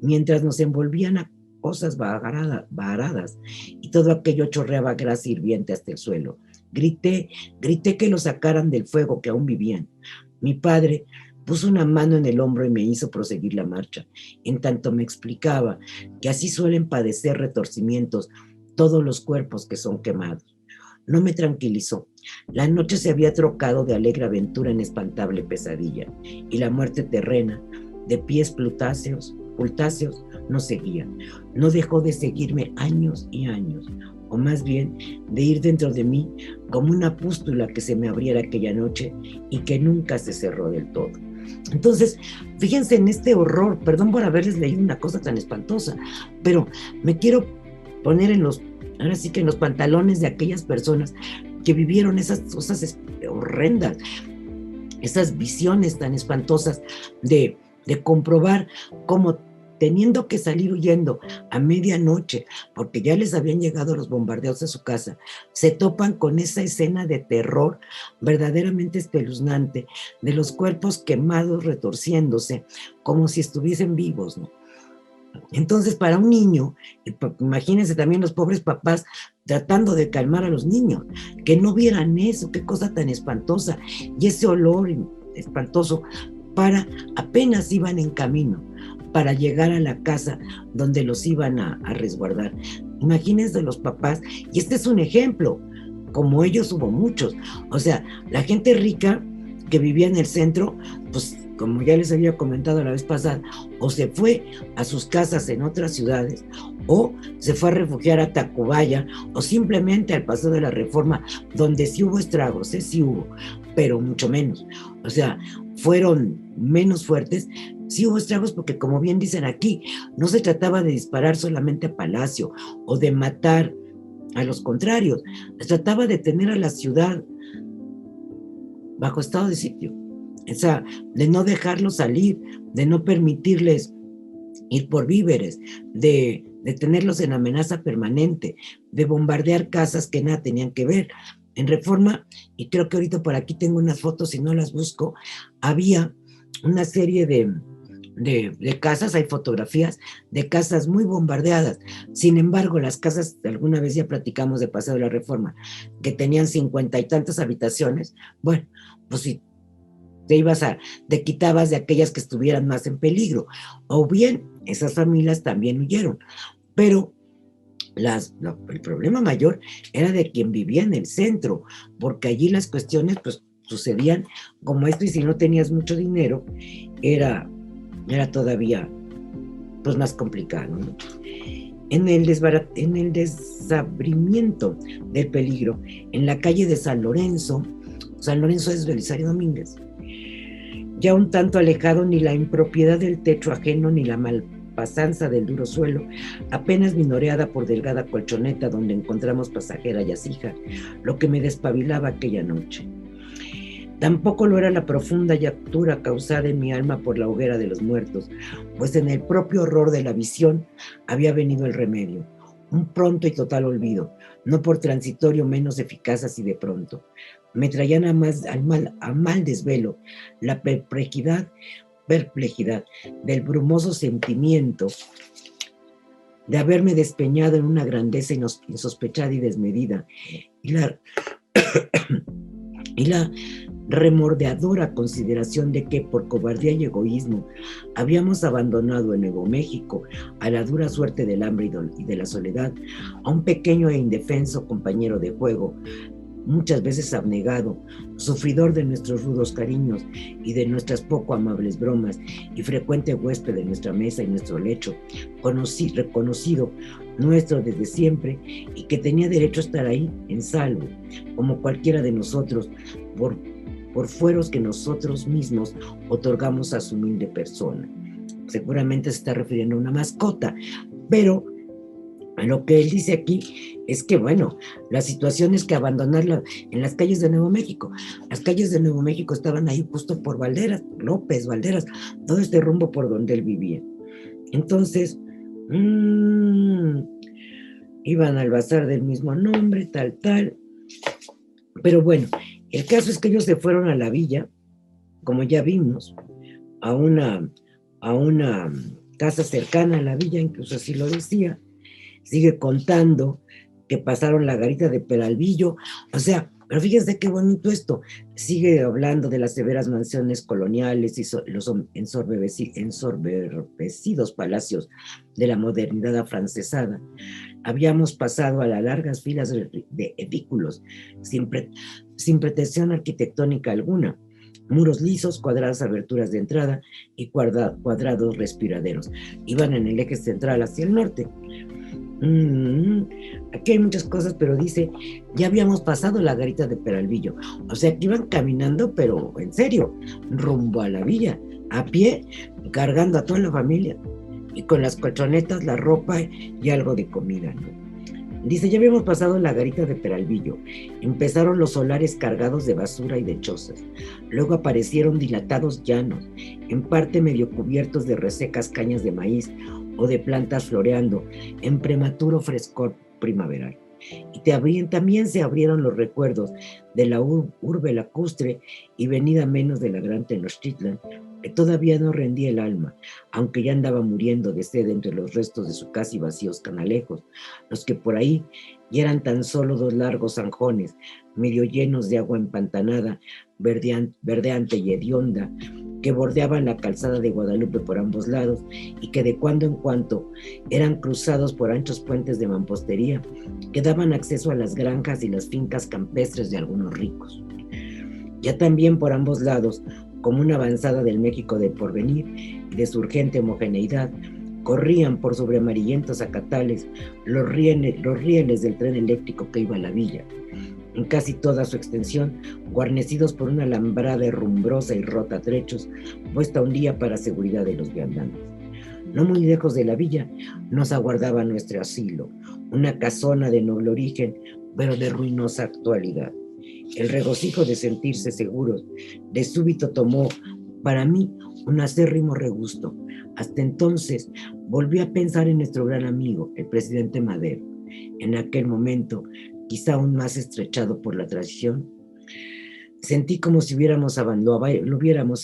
mientras nos envolvían a cosas varadas y todo aquello chorreaba grasa hirviente hasta el suelo. Grité que lo sacaran del fuego, que aún vivían. Mi padre puso una mano en el hombro y me hizo proseguir la marcha, en tanto me explicaba que así suelen padecer retorcimientos todos los cuerpos que son quemados. No me tranquilizó. La noche se había trocado de alegre aventura en espantable pesadilla, y la muerte terrena, de pies pultáceos, no seguía. No dejó de seguirme años y años, o más bien de ir dentro de mí como una pústula que se me abriera aquella noche y que nunca se cerró del todo. Entonces, fíjense en este horror. Perdón por haberles leído una cosa tan espantosa, pero me quiero poner ahora sí que en los pantalones de aquellas personas que vivieron esas cosas horrendas, esas visiones tan espantosas de comprobar cómo, teniendo que salir huyendo a medianoche, porque ya les habían llegado los bombardeos a su casa, se topan con esa escena de terror verdaderamente espeluznante, de los cuerpos quemados retorciéndose como si estuviesen vivos, ¿no? Entonces, para un niño, imagínense también los pobres papás tratando de calmar a los niños, que no vieran eso, qué cosa tan espantosa, y ese olor espantoso, apenas iban en camino para llegar a la casa donde los iban a resguardar. Imagínense los papás, y este es un ejemplo, como ellos hubo muchos. O sea, la gente rica que vivía en el centro, pues como ya les había comentado la vez pasada, o se fue a sus casas en otras ciudades, o se fue a refugiar a Tacubaya, o simplemente al Paseo de la Reforma, donde sí hubo estragos, sí hubo, pero mucho menos. O sea, fueron menos fuertes. Sí hubo estragos porque, como bien dicen aquí, no se trataba de disparar solamente a Palacio o de matar a los contrarios, se trataba de tener a la ciudad bajo estado de sitio. O sea, de no dejarlos salir, de no permitirles ir por víveres, de tenerlos en amenaza permanente, de bombardear casas que nada tenían que ver. En Reforma, y creo que ahorita por aquí tengo unas fotos, si no las busco, había una serie de casas, hay fotografías de casas muy bombardeadas. Sin embargo, las casas, alguna vez ya platicamos de Paseo de la Reforma, que tenían 50 y tantas habitaciones, bueno, pues si te quitabas de aquellas que estuvieran más en peligro, o bien esas familias también huyeron, pero el problema mayor era de quien vivía en el centro, porque allí las cuestiones pues sucedían como esto, y si no tenías mucho dinero era todavía pues más complicado, ¿no? En el desabrimiento del peligro, en la calle de San Lorenzo es Belisario Domínguez, ya un tanto alejado, ni la impropiedad del techo ajeno, ni la malpasanza del duro suelo, apenas minoreada por delgada colchoneta donde encontramos pasajera y asija, lo que me despabilaba aquella noche. Tampoco lo era la profunda llanura causada en mi alma por la hoguera de los muertos, pues en el propio horror de la visión había venido el remedio, un pronto y total olvido, no por transitorio menos eficaz así de pronto. Me traían a mal desvelo la perplejidad perplejidad, del brumoso sentimiento de haberme despeñado en una grandeza insospechada y desmedida, y la remordeadora consideración de que por cobardía y egoísmo habíamos abandonado en Nuevo México a la dura suerte del hambre y de la soledad a un pequeño e indefenso compañero de juego, muchas veces abnegado, sufridor de nuestros rudos cariños y de nuestras poco amables bromas, y frecuente huésped de nuestra mesa y nuestro lecho, reconocido nuestro desde siempre, y que tenía derecho a estar ahí, en salvo, como cualquiera de nosotros, por fueros que nosotros mismos otorgamos a su humilde persona. Seguramente se está refiriendo a una mascota, pero lo que él dice aquí es que, bueno, la situación es que abandonarla en las calles de Nuevo México. Las calles de Nuevo México estaban ahí justo por Valderas, López, Valderas, todo este rumbo por donde él vivía. Entonces, iban al bazar del mismo nombre, tal. Pero bueno, el caso es que ellos se fueron a la villa, como ya vimos, a una casa cercana a la villa, incluso así lo decía. Sigue contando que pasaron la garita de Peralvillo, o sea, pero fíjense qué bonito esto, sigue hablando de las severas mansiones coloniales y los ensoberbecidos palacios de la modernidad afrancesada. Habíamos pasado a las largas filas de edículos, sin pretensión arquitectónica alguna, muros lisos, cuadradas aberturas de entrada y cuadrados respiraderos. Iban en el eje central hacia el norte. Aquí hay muchas cosas, pero dice, ya habíamos pasado la garita de Peralvillo, o sea que iban caminando, pero en serio, rumbo a la villa, a pie, cargando a toda la familia, y con las colchonetas, la ropa y algo de comida, ¿no? Dice, ya habíamos pasado la garita de Peralvillo, empezaron los solares cargados de basura y de chozas, luego aparecieron dilatados llanos, en parte medio cubiertos de resecas cañas de maíz o de plantas floreando en prematuro frescor primaveral. Y también se abrieron los recuerdos de la urbe lacustre y venida menos de la gran Tenochtitlan, que todavía no rendía el alma, aunque ya andaba muriendo de sed entre los restos de sus casi vacíos canalejos, los que por ahí ya eran tan solo dos largos zanjones, medio llenos de agua empantanada, verdeante y hedionda, que bordeaban la calzada de Guadalupe por ambos lados y que de cuando en cuando eran cruzados por anchos puentes de mampostería que daban acceso a las granjas y las fincas campestres de algunos ricos. Ya también por ambos lados, como una avanzada del México del porvenir y de su urgente homogeneidad, corrían por sobre amarillentos acatales los rieles del tren eléctrico que iba a la villa, en casi toda su extensión, guarnecidos por una alambrada herrumbrosa y rota a trechos, puesta un día para seguridad de los viandantes. No muy lejos de la villa nos aguardaba nuestro asilo, una casona de noble origen, pero de ruinosa actualidad. El regocijo de sentirse seguros de súbito tomó para mí un acérrimo regusto. Hasta entonces volví a pensar en nuestro gran amigo, el presidente Madero. En aquel momento, quizá aún más estrechado por la traición, sentí como si lo hubiéramos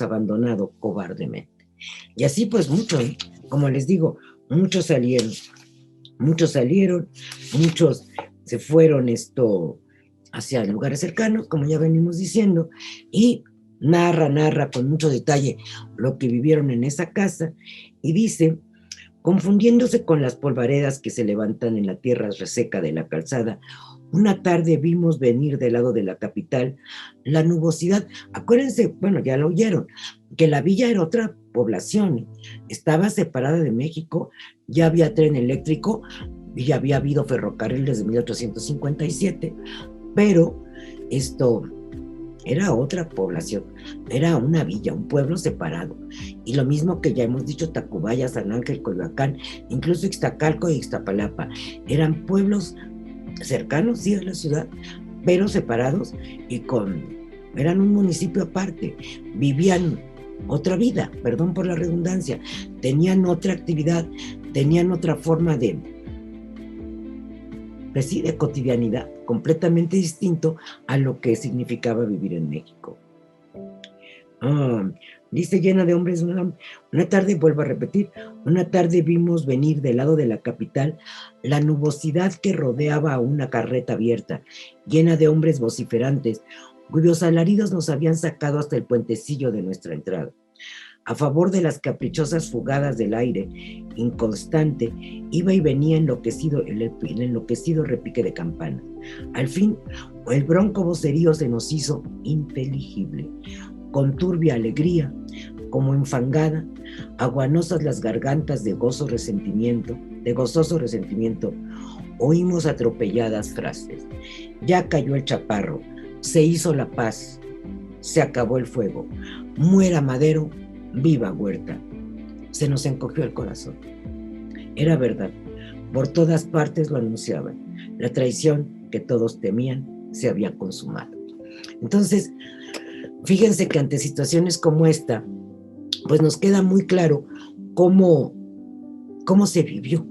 abandonado cobardemente. Y así pues muchos, como les digo, muchos salieron, muchos se fueron hacia lugares cercanos, como ya venimos diciendo, y narra con mucho detalle lo que vivieron en esa casa, y dice, confundiéndose con las polvaredas que se levantan en la tierra reseca de la calzada, una tarde vimos venir del lado de la capital la nubosidad. Acuérdense, bueno, ya lo oyeron, que la villa era otra población, estaba separada de México, ya había tren eléctrico y ya había habido ferrocarril desde 1857, pero esto era otra población, era una villa, un pueblo separado. Y lo mismo que ya hemos dicho, Tacubaya, San Ángel, Coyoacán, incluso Ixtacalco y Ixtapalapa, eran pueblos cercanos, sí, a la ciudad, pero separados y eran un municipio aparte, vivían otra vida, perdón por la redundancia, tenían otra actividad, tenían otra forma de cotidianidad, completamente distinto a lo que significaba vivir en México. Dice llena de hombres, una tarde, vuelvo a repetir, una tarde vimos venir del lado de la capital la nubosidad que rodeaba a una carreta abierta, llena de hombres vociferantes, cuyos alaridos nos habían sacado hasta el puentecillo de nuestra entrada. A favor de las caprichosas fugadas del aire, inconstante, iba y venía enloquecido el enloquecido repique de campana. Al fin, el bronco vocerío se nos hizo inteligible. Con turbia alegría, como enfangada, aguanosas las gargantas de gozoso resentimiento, oímos atropelladas frases. Ya cayó el chaparro, se hizo la paz, se acabó el fuego, muera Madero, viva Huerta. Se nos encogió el corazón. Era verdad, por todas partes lo anunciaban. La traición que todos temían se había consumado. Entonces, fíjense que ante situaciones como esta, pues nos queda muy claro cómo se vivió,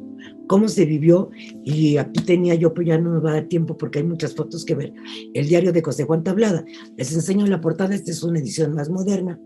y aquí tenía yo, pues ya no me va a dar tiempo porque hay muchas fotos que ver, el diario de José Juan Tablada. Les enseño la portada, esta es una edición más moderna,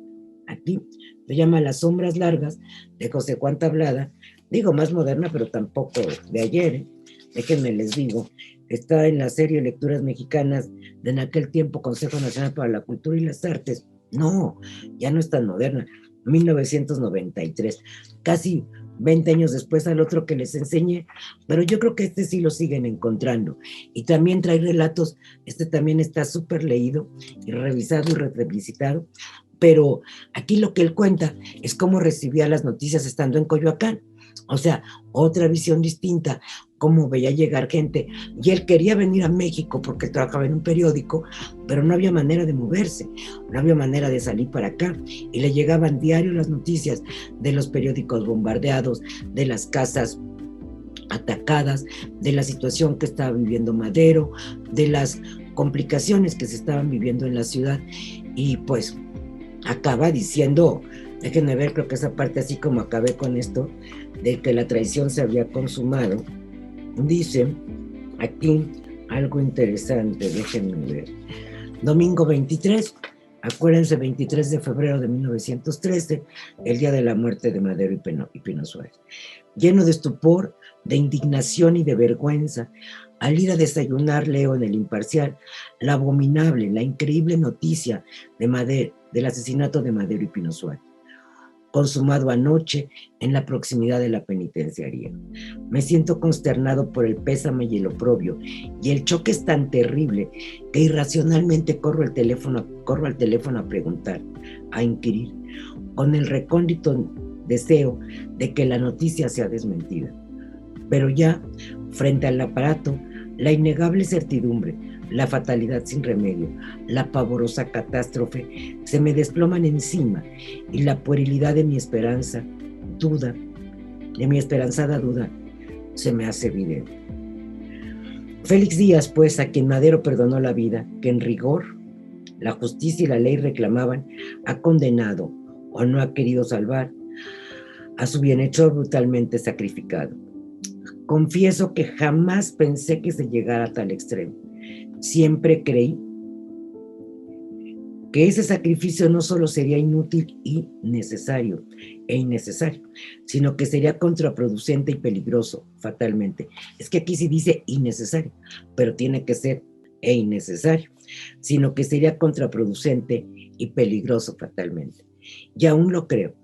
aquí se llama Las sombras largas de José Juan Tablada, digo más moderna, pero tampoco de ayer, déjenme les digo, está en la serie Lecturas Mexicanas de en aquel tiempo Consejo Nacional para la Cultura y las Artes. No, ya no es tan moderna, 1993, casi 20 años después al otro que les enseñé, pero yo creo que este sí lo siguen encontrando. Y también trae relatos, este también está súper leído y revisado y revisitado, pero aquí lo que él cuenta es cómo recibía las noticias estando en Coyoacán. O sea, otra visión distinta, cómo veía llegar gente. Y él quería venir a México porque trabajaba en un periódico, pero no había manera de moverse, no había manera de salir para acá. Y le llegaban diario las noticias de los periódicos bombardeados, de las casas atacadas, de la situación que estaba viviendo Madero, de las complicaciones que se estaban viviendo en la ciudad. Y pues acaba diciendo, déjenme ver, creo que esa parte así como acabé con esto, de que la traición se había consumado, dice aquí algo interesante, déjenme ver. Domingo 23, acuérdense, 23 de febrero de 1913, el día de la muerte de Madero y Pino Suárez. Lleno de estupor, de indignación y de vergüenza, al ir a desayunar leo en El Imparcial la abominable, la increíble noticia del asesinato de Madero y Pino Suárez, consumado anoche en la proximidad de la penitenciaría. Me siento consternado por el pésame y el oprobio, y el choque es tan terrible que irracionalmente corro al teléfono a preguntar, a inquirir, con el recóndito deseo de que la noticia sea desmentida. Pero ya, frente al aparato, la innegable certidumbre, la fatalidad sin remedio, la pavorosa catástrofe se me desploman encima y la puerilidad de mi esperanzada duda, se me hace evidente. Félix Díaz, pues, a quien Madero perdonó la vida, que en rigor la justicia y la ley reclamaban, ha condenado o no ha querido salvar a su bienhechor brutalmente sacrificado. Confieso que jamás pensé que se llegara a tal extremo. Siempre creí que ese sacrificio no solo sería inútil e innecesario, sino que sería contraproducente y peligroso, fatalmente. Es que aquí sí dice innecesario, pero tiene que ser innecesario, sino que sería contraproducente y peligroso fatalmente. Y aún lo creo.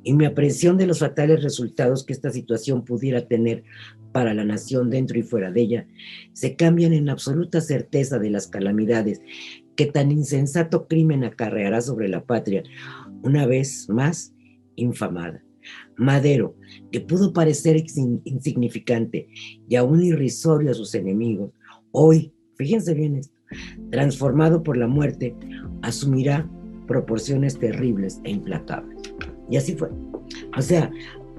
Y mi aprehensión de los fatales resultados que esta situación pudiera tener para la nación dentro y fuera de ella, se cambian en absoluta certeza de las calamidades que tan insensato crimen acarreará sobre la patria, una vez más infamada. Madero, que pudo parecer insignificante y aún irrisorio a sus enemigos, hoy, fíjense bien esto, transformado por la muerte, asumirá proporciones terribles e implacables. Y así fue. O sea,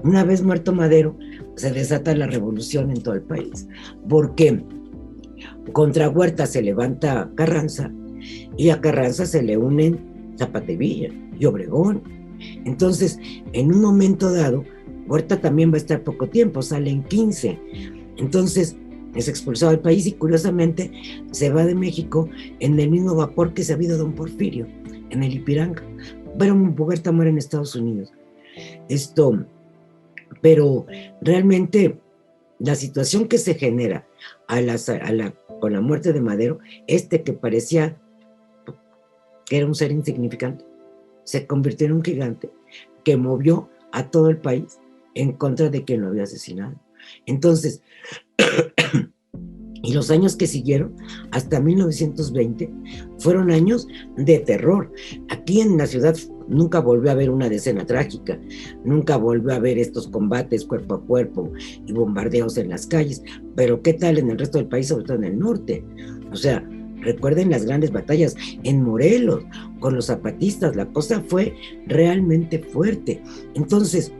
una vez muerto Madero, se desata la revolución en todo el país, porque contra Huerta se levanta Carranza, y a Carranza se le unen Zapata y Villa y Obregón. Entonces, en un momento dado, Huerta también va a estar poco tiempo, sale en 15. Entonces, es expulsado del país y curiosamente se va de México en el mismo vapor que se ha ido don Porfirio, en el Ipiranga, pero Puberta muere en Estados Unidos. Pero realmente la situación que se genera con la muerte de Madero, que parecía que era un ser insignificante, se convirtió en un gigante que movió a todo el país en contra de quien lo había asesinado. Entonces, y los años que siguieron, hasta 1920, fueron años de terror. Aquí en la ciudad nunca volvió a haber una escena trágica, nunca volvió a haber estos combates cuerpo a cuerpo y bombardeos en las calles, pero ¿qué tal en el resto del país, sobre todo en el norte? O sea, recuerden las grandes batallas en Morelos con los zapatistas, la cosa fue realmente fuerte. Entonces,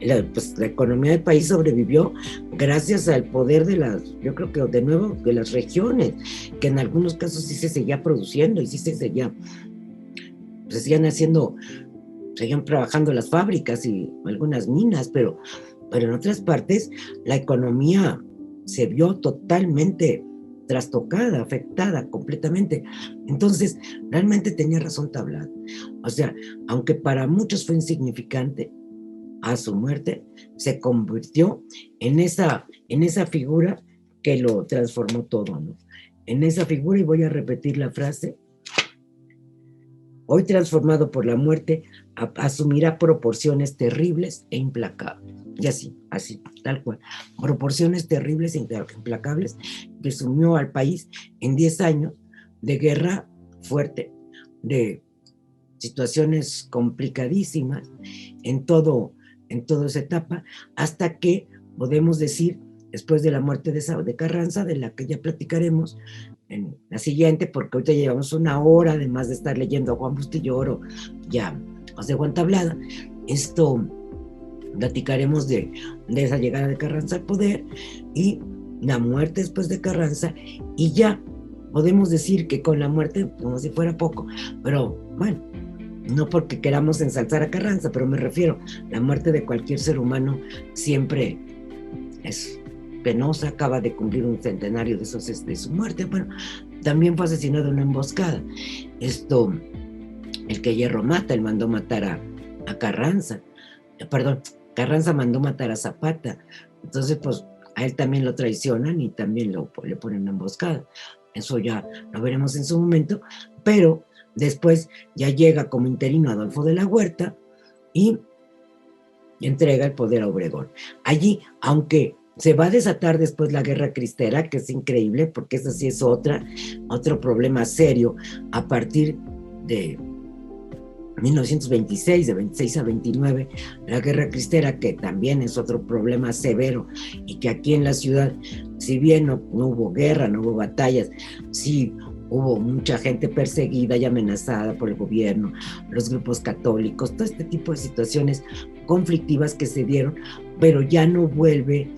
la economía del país sobrevivió gracias al poder yo creo que de nuevo, de las regiones, que en algunos casos sí se seguía produciendo y sí se seguían trabajando las fábricas y algunas minas, pero en otras partes la economía se vio totalmente trastocada, afectada completamente. Entonces, realmente tenía razón Tablada. O sea, aunque para muchos fue insignificante, a su muerte se convirtió en esa figura que lo transformó todo, ¿no? En esa figura, y voy a repetir la frase: hoy transformado por la muerte, asumirá proporciones terribles e implacables. Y así, tal cual. Proporciones terribles e implacables que sumió al país en 10 años de guerra fuerte, de situaciones complicadísimas en toda esa etapa, hasta que podemos decir, después de la muerte de Carranza, de la que ya platicaremos en la siguiente, porque ahorita llevamos una hora, además de estar leyendo a Juan Bustillo ya José Juan Tablada, platicaremos de esa llegada de Carranza al poder y la muerte después de Carranza, y ya podemos decir que con la muerte, como si fuera poco, pero bueno, no porque queramos ensalzar a Carranza, pero me refiero, la muerte de cualquier ser humano siempre es penosa. Acaba de cumplir un centenario de su muerte. Bueno, también fue asesinado en una emboscada. El que Hierro mata, él mandó matar a Carranza. Carranza mandó matar a Zapata. Entonces, pues, a él también lo traicionan y también le ponen una emboscada. Eso ya lo veremos en su momento, pero después ya llega como interino Adolfo de la Huerta y entrega el poder a Obregón. Allí, aunque se va a desatar después la Guerra Cristera, que es increíble, porque ese sí es otro problema serio a partir de 1926, de 26 a 29, la Guerra Cristera, que también es otro problema severo, y que aquí en la ciudad, si bien no hubo guerra, no hubo batallas, sí hubo mucha gente perseguida y amenazada por el gobierno, los grupos católicos, todo este tipo de situaciones conflictivas que se dieron, pero ya no vuelve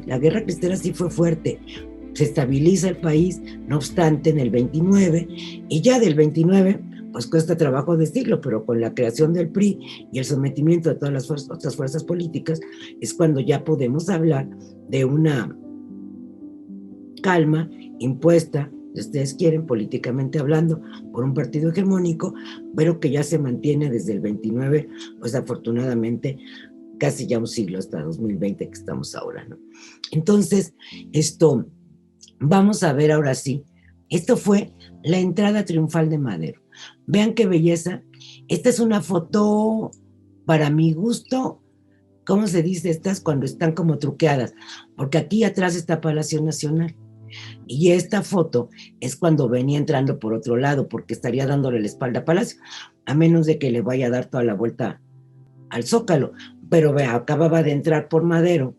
la Guerra Cristera sí fue fuerte, se estabiliza el país, no obstante, en el 29, y ya del 29, pues cuesta trabajo decirlo, pero con la creación del PRI y el sometimiento de todas las otras fuerzas políticas, es cuando ya podemos hablar de una calma impuesta, si ustedes quieren, políticamente hablando, por un partido hegemónico, pero que ya se mantiene desde el 29, pues afortunadamente, casi ya un siglo, hasta 2020 que estamos ahora, ¿no? Entonces, vamos a ver ahora sí, esto fue la entrada triunfal de Madero. Vean qué belleza. Esta es una foto, para mi gusto, ¿cómo se dice estas? Cuando están como truqueadas, porque aquí atrás está Palacio Nacional. Y esta foto es cuando venía entrando por otro lado, porque estaría dándole la espalda a Palacio, a menos de que le vaya a dar toda la vuelta al Zócalo. Pero vea, acababa de entrar por Madero,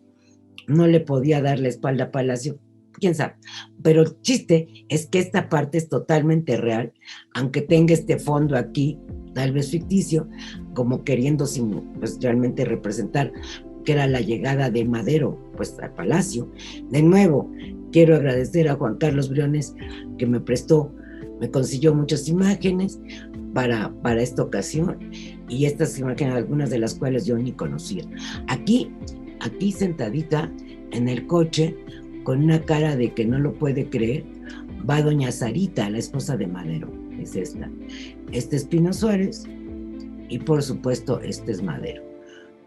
no le podía dar la espalda a Palacio, quién sabe. Pero el chiste es que esta parte es totalmente real, aunque tenga este fondo aquí, tal vez ficticio, como queriendo pues, realmente representar que era la llegada de Madero pues al Palacio. De nuevo, quiero agradecer a Juan Carlos Briones, que me consiguió muchas imágenes para esta ocasión, y estas imágenes, algunas de las cuales yo ni conocía. Aquí sentadita en el coche, con una cara de que no lo puede creer, va doña Sarita, la esposa de Madero, es esta. Este es Pino Suárez y por supuesto este es Madero.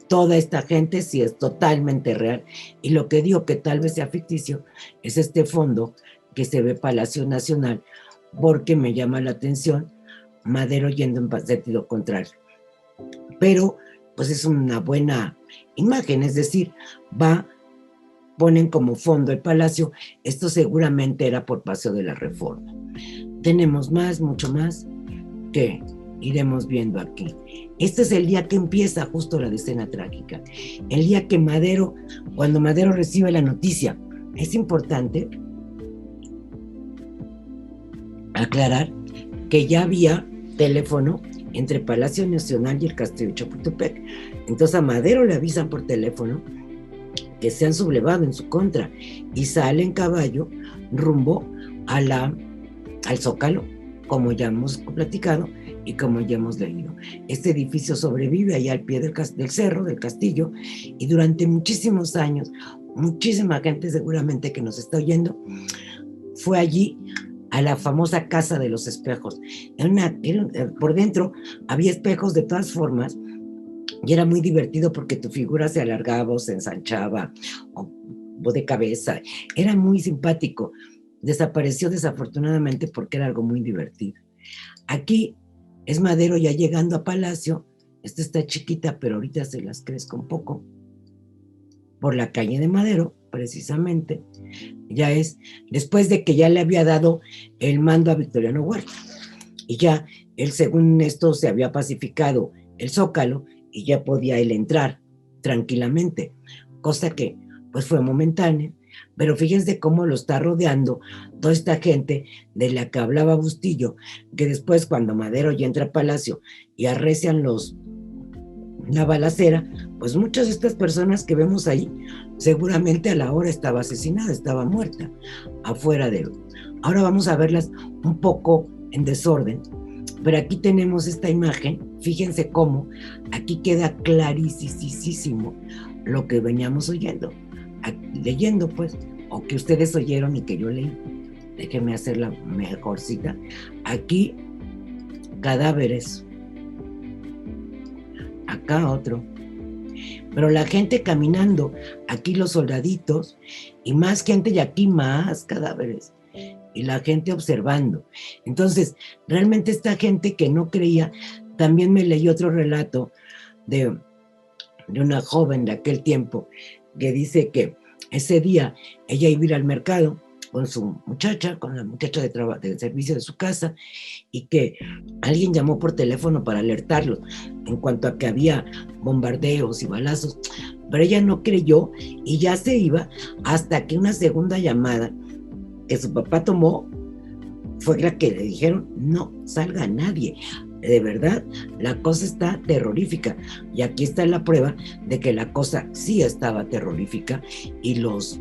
Toda esta gente sí es totalmente real, y lo que digo que tal vez sea ficticio es este fondo que se ve Palacio Nacional, porque me llama la atención Madero yendo en sentido contrario. Pero pues es una buena imagen, es decir, ponen como fondo el palacio. Esto seguramente era por Paseo de la Reforma. Tenemos más, mucho más, que iremos viendo aquí. Este es el día que empieza justo la escena trágica. El día que cuando Madero recibe la noticia. Es importante aclarar que ya había teléfono entre Palacio Nacional y el Castillo de Chapultepec. Entonces a Madero le avisan por teléfono que se han sublevado en su contra y sale en caballo rumbo al Zócalo, como ya hemos platicado y como ya hemos leído. Este edificio sobrevive allá al pie del cerro, del castillo, y durante muchísimos años, muchísima gente seguramente que nos está oyendo, fue allí a la famosa Casa de los Espejos. Por dentro había espejos de todas formas, y era muy divertido porque tu figura se alargaba o se ensanchaba o de cabeza. Era muy simpático. Desapareció desafortunadamente porque era algo muy divertido. Aquí es Madero ya llegando a Palacio. Esta está chiquita, pero ahorita se las crezco un poco. Por la calle de Madero, precisamente. Ya es después de que ya le había dado el mando a Victoriano Huerta. Y ya él, según esto, se había pacificado el Zócalo y ya podía él entrar tranquilamente, cosa que pues fue momentánea. Pero fíjense cómo lo está rodeando toda esta gente de la que hablaba Bustillo, que después cuando Madero ya entra a Palacio y arrecian la balacera, pues muchas de estas personas que vemos ahí seguramente a la hora estaba asesinada, estaba muerta afuera de él. Ahora vamos a verlas un poco en desorden, pero aquí tenemos esta imagen. Fíjense cómo aquí queda clarísimo lo que veníamos leyendo, pues, o que ustedes oyeron y que yo leí. Déjenme hacer la mejor cita. Aquí cadáveres, acá otro, pero la gente caminando, aquí los soldaditos y más gente, y aquí más cadáveres y la gente observando. Entonces realmente esta gente que no creía. También me leí otro relato de una joven de aquel tiempo que dice que ese día ella iba a ir al mercado con su muchacha, con la muchacha de servicio de su casa, y que alguien llamó por teléfono para alertarlos en cuanto a que había bombardeos y balazos, pero ella no creyó y ya se iba hasta que una segunda llamada que su papá tomó fue la que le dijeron: no salga nadie. De verdad, la cosa está terrorífica. Y aquí está la prueba de que la cosa sí estaba terrorífica, y los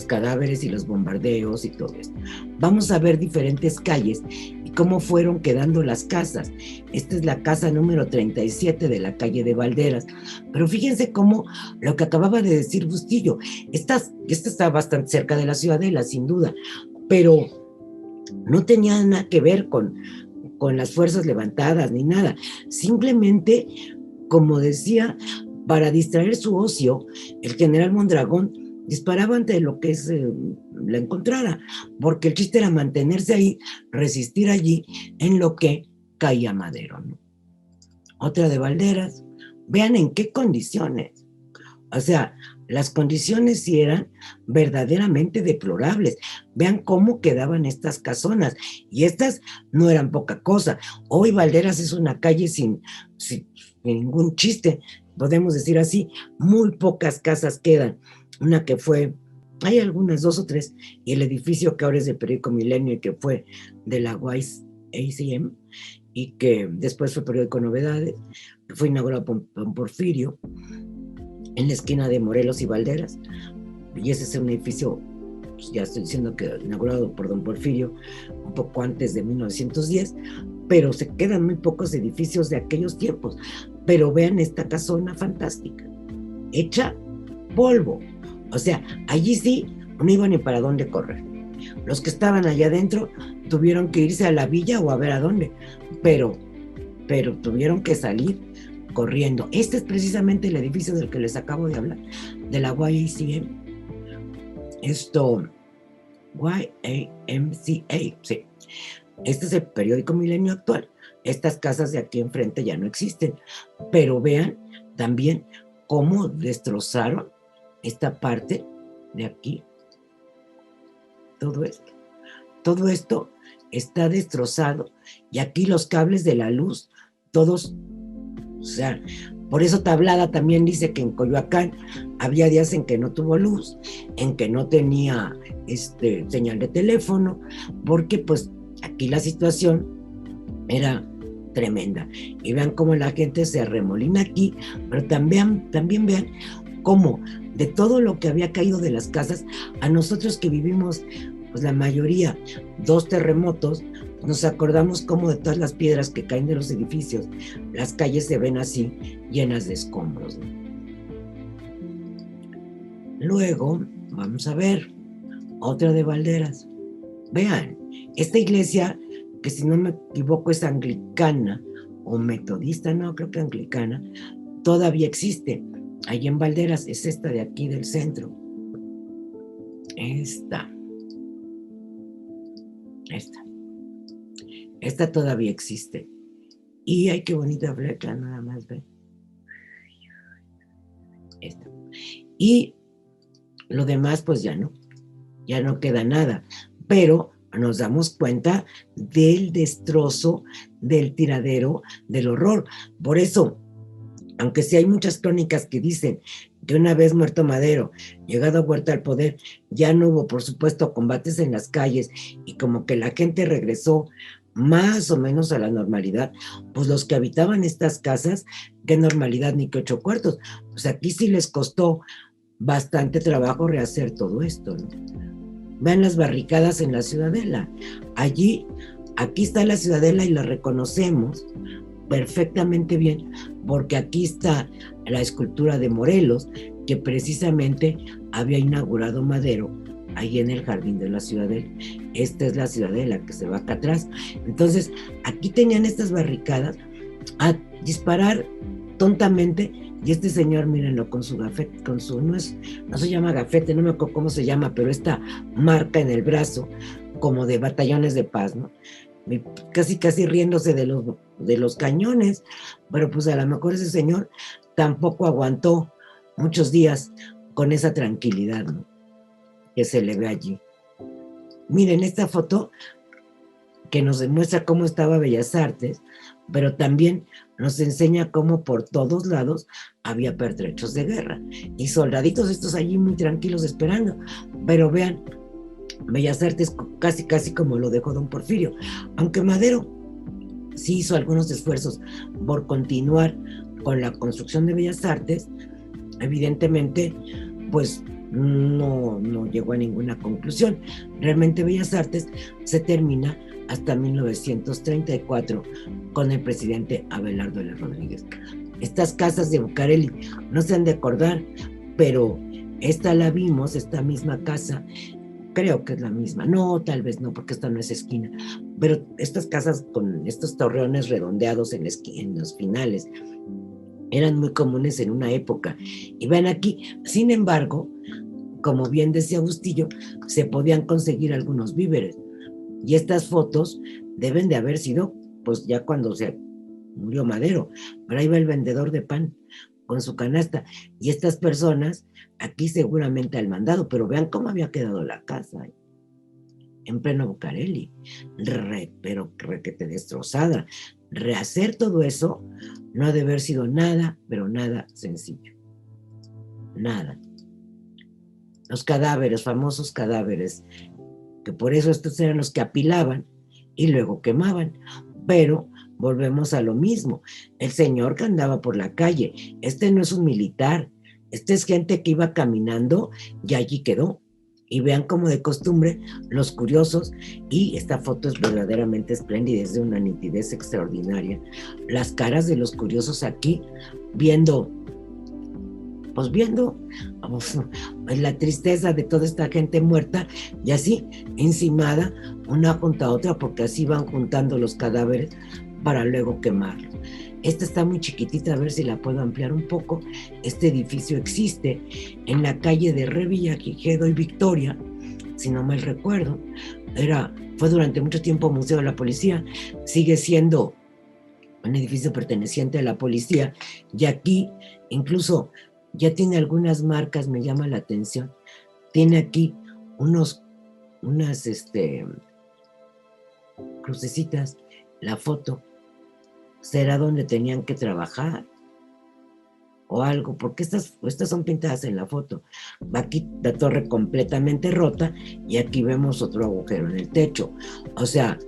cadáveres y los bombardeos y todo esto. Vamos a ver diferentes calles y cómo fueron quedando las casas. Esta es la casa número 37 de la calle de Valderas. Pero fíjense cómo lo que acababa de decir Bustillo, esta está bastante cerca de la Ciudadela, sin duda, pero no tenía nada que ver con las fuerzas levantadas ni nada. Simplemente, como decía, para distraer su ocio, el general Mondragón disparaba ante lo que la encontrara, porque el chiste era mantenerse ahí, resistir allí en lo que caía Madero, ¿no? Otra de Valderas. Vean en qué condiciones. O sea, las condiciones sí eran verdaderamente deplorables. Vean cómo quedaban estas casonas. Y estas no eran poca cosa. Hoy Valderas es una calle sin ningún chiste, podemos decir así. Muy pocas casas quedan. Una que fue, hay algunas, 2 o 3, y el edificio que ahora es del periódico Milenio y que fue de la ACM, y que después fue periódico Novedades, que fue inaugurado por Porfirio, en la esquina de Morelos y Valderas, y ese es un edificio, pues ya estoy diciendo que inaugurado por don Porfirio un poco antes de 1910, pero se quedan muy pocos edificios de aquellos tiempos. Pero vean esta casona fantástica, hecha polvo. O sea, allí sí no iba ni para dónde correr. Los que estaban allá adentro tuvieron que irse a la villa o a ver a dónde, pero tuvieron que salir corriendo. Este es precisamente el edificio del que les acabo de hablar, de la YMCA. YMCA, sí. Este es el periódico Milenio Actual. Estas casas de aquí enfrente ya no existen, pero vean también cómo destrozaron esta parte de aquí. Todo esto está destrozado, y aquí los cables de la luz, todos, o sea, por eso Tablada también dice que en Coyoacán había días en que no tuvo luz, en que no tenía señal de teléfono, porque pues aquí la situación era tremenda. Y vean cómo la gente se arremolina aquí, pero también vean cómo de todo lo que había caído de las casas, a nosotros que vivimos, pues la mayoría, 2 terremotos, nos acordamos como de todas las piedras que caen de los edificios, las calles se ven así, llenas de escombros, ¿no? Luego, vamos a ver, otra de Valderas. Vean, esta iglesia, que si no me equivoco es anglicana o metodista, no, creo que anglicana, todavía existe. Allí en Valderas es esta de aquí del centro. Esta todavía existe. Y ay, qué bonita flecha, nada más, ve. Esta. Y lo demás, pues ya no queda nada. Pero nos damos cuenta del destrozo, del tiradero, del horror. Por eso, aunque sí hay muchas crónicas que dicen que una vez muerto Madero, llegado Huerta al poder, ya no hubo, por supuesto, combates en las calles y como que la gente regresó más o menos a la normalidad, pues los que habitaban estas casas, qué normalidad ni qué 8 cuartos. Pues aquí sí les costó bastante trabajo rehacer todo esto, ¿no? Vean las barricadas en la Ciudadela. Aquí está la Ciudadela y la reconocemos perfectamente bien, porque aquí está la escultura de Morelos, que precisamente había inaugurado Madero ahí en el jardín de la Ciudadela. Esta es la Ciudadela que se va acá atrás. Entonces, aquí tenían estas barricadas a disparar tontamente, y este señor, mírenlo, con su gafete, no se llama gafete, no me acuerdo cómo se llama, pero esta marca en el brazo, como de batallones de paz, ¿no? Casi riéndose de los cañones, pero pues a lo mejor ese señor tampoco aguantó muchos días con esa tranquilidad, ¿no?, que se le ve allí. Miren esta foto que nos demuestra cómo estaba Bellas Artes, pero también nos enseña cómo por todos lados había pertrechos de guerra y soldaditos estos allí muy tranquilos esperando. Pero vean, Bellas Artes casi como lo dejó don Porfirio, aunque Madero sí hizo algunos esfuerzos por continuar con la construcción de Bellas Artes, evidentemente pues no llegó a ninguna conclusión. Realmente Bellas Artes se termina hasta 1934 con el presidente Abelardo L. Rodríguez. Estas casas de Bucareli no se han de acordar, pero esta la vimos, esta misma casa, creo que es la misma, no, tal vez no, porque esta no es esquina, pero estas casas con estos torreones redondeados en los finales eran muy comunes en una época. Y ven aquí, sin embargo, como bien decía Bustillo, se podían conseguir algunos víveres. Y estas fotos deben de haber sido, pues ya cuando se murió Madero, pero ahí va el vendedor de pan con su canasta, y estas personas aquí seguramente al mandado, pero vean cómo había quedado la casa, en pleno Bucareli, pero requete destrozada. Rehacer todo eso no ha de haber sido nada, pero nada sencillo. Nada. Los cadáveres, famosos cadáveres, que por eso estos eran los que apilaban y luego quemaban. Pero volvemos a lo mismo. El señor que andaba por la calle, este no es un militar, este es gente que iba caminando y allí quedó. Y vean como de costumbre los curiosos, y esta foto es verdaderamente espléndida, es de una nitidez extraordinaria. Las caras de los curiosos aquí, viendo pues viendo pues, la tristeza de toda esta gente muerta y así encimada una junto a otra, porque así van juntando los cadáveres para luego quemarlos. Esta está muy chiquitita, a ver si la puedo ampliar un poco. Este edificio existe en la calle de Revillagigedo y Victoria, si no mal recuerdo. Fue durante mucho tiempo Museo de la Policía, sigue siendo un edificio perteneciente a la policía, y aquí incluso ya tiene algunas marcas, me llama la atención. Tiene aquí unas crucecitas, la foto. ¿Será donde tenían que trabajar? O algo, porque estas son pintadas en la foto. Aquí la torre completamente rota y aquí vemos otro agujero en el techo. O sea,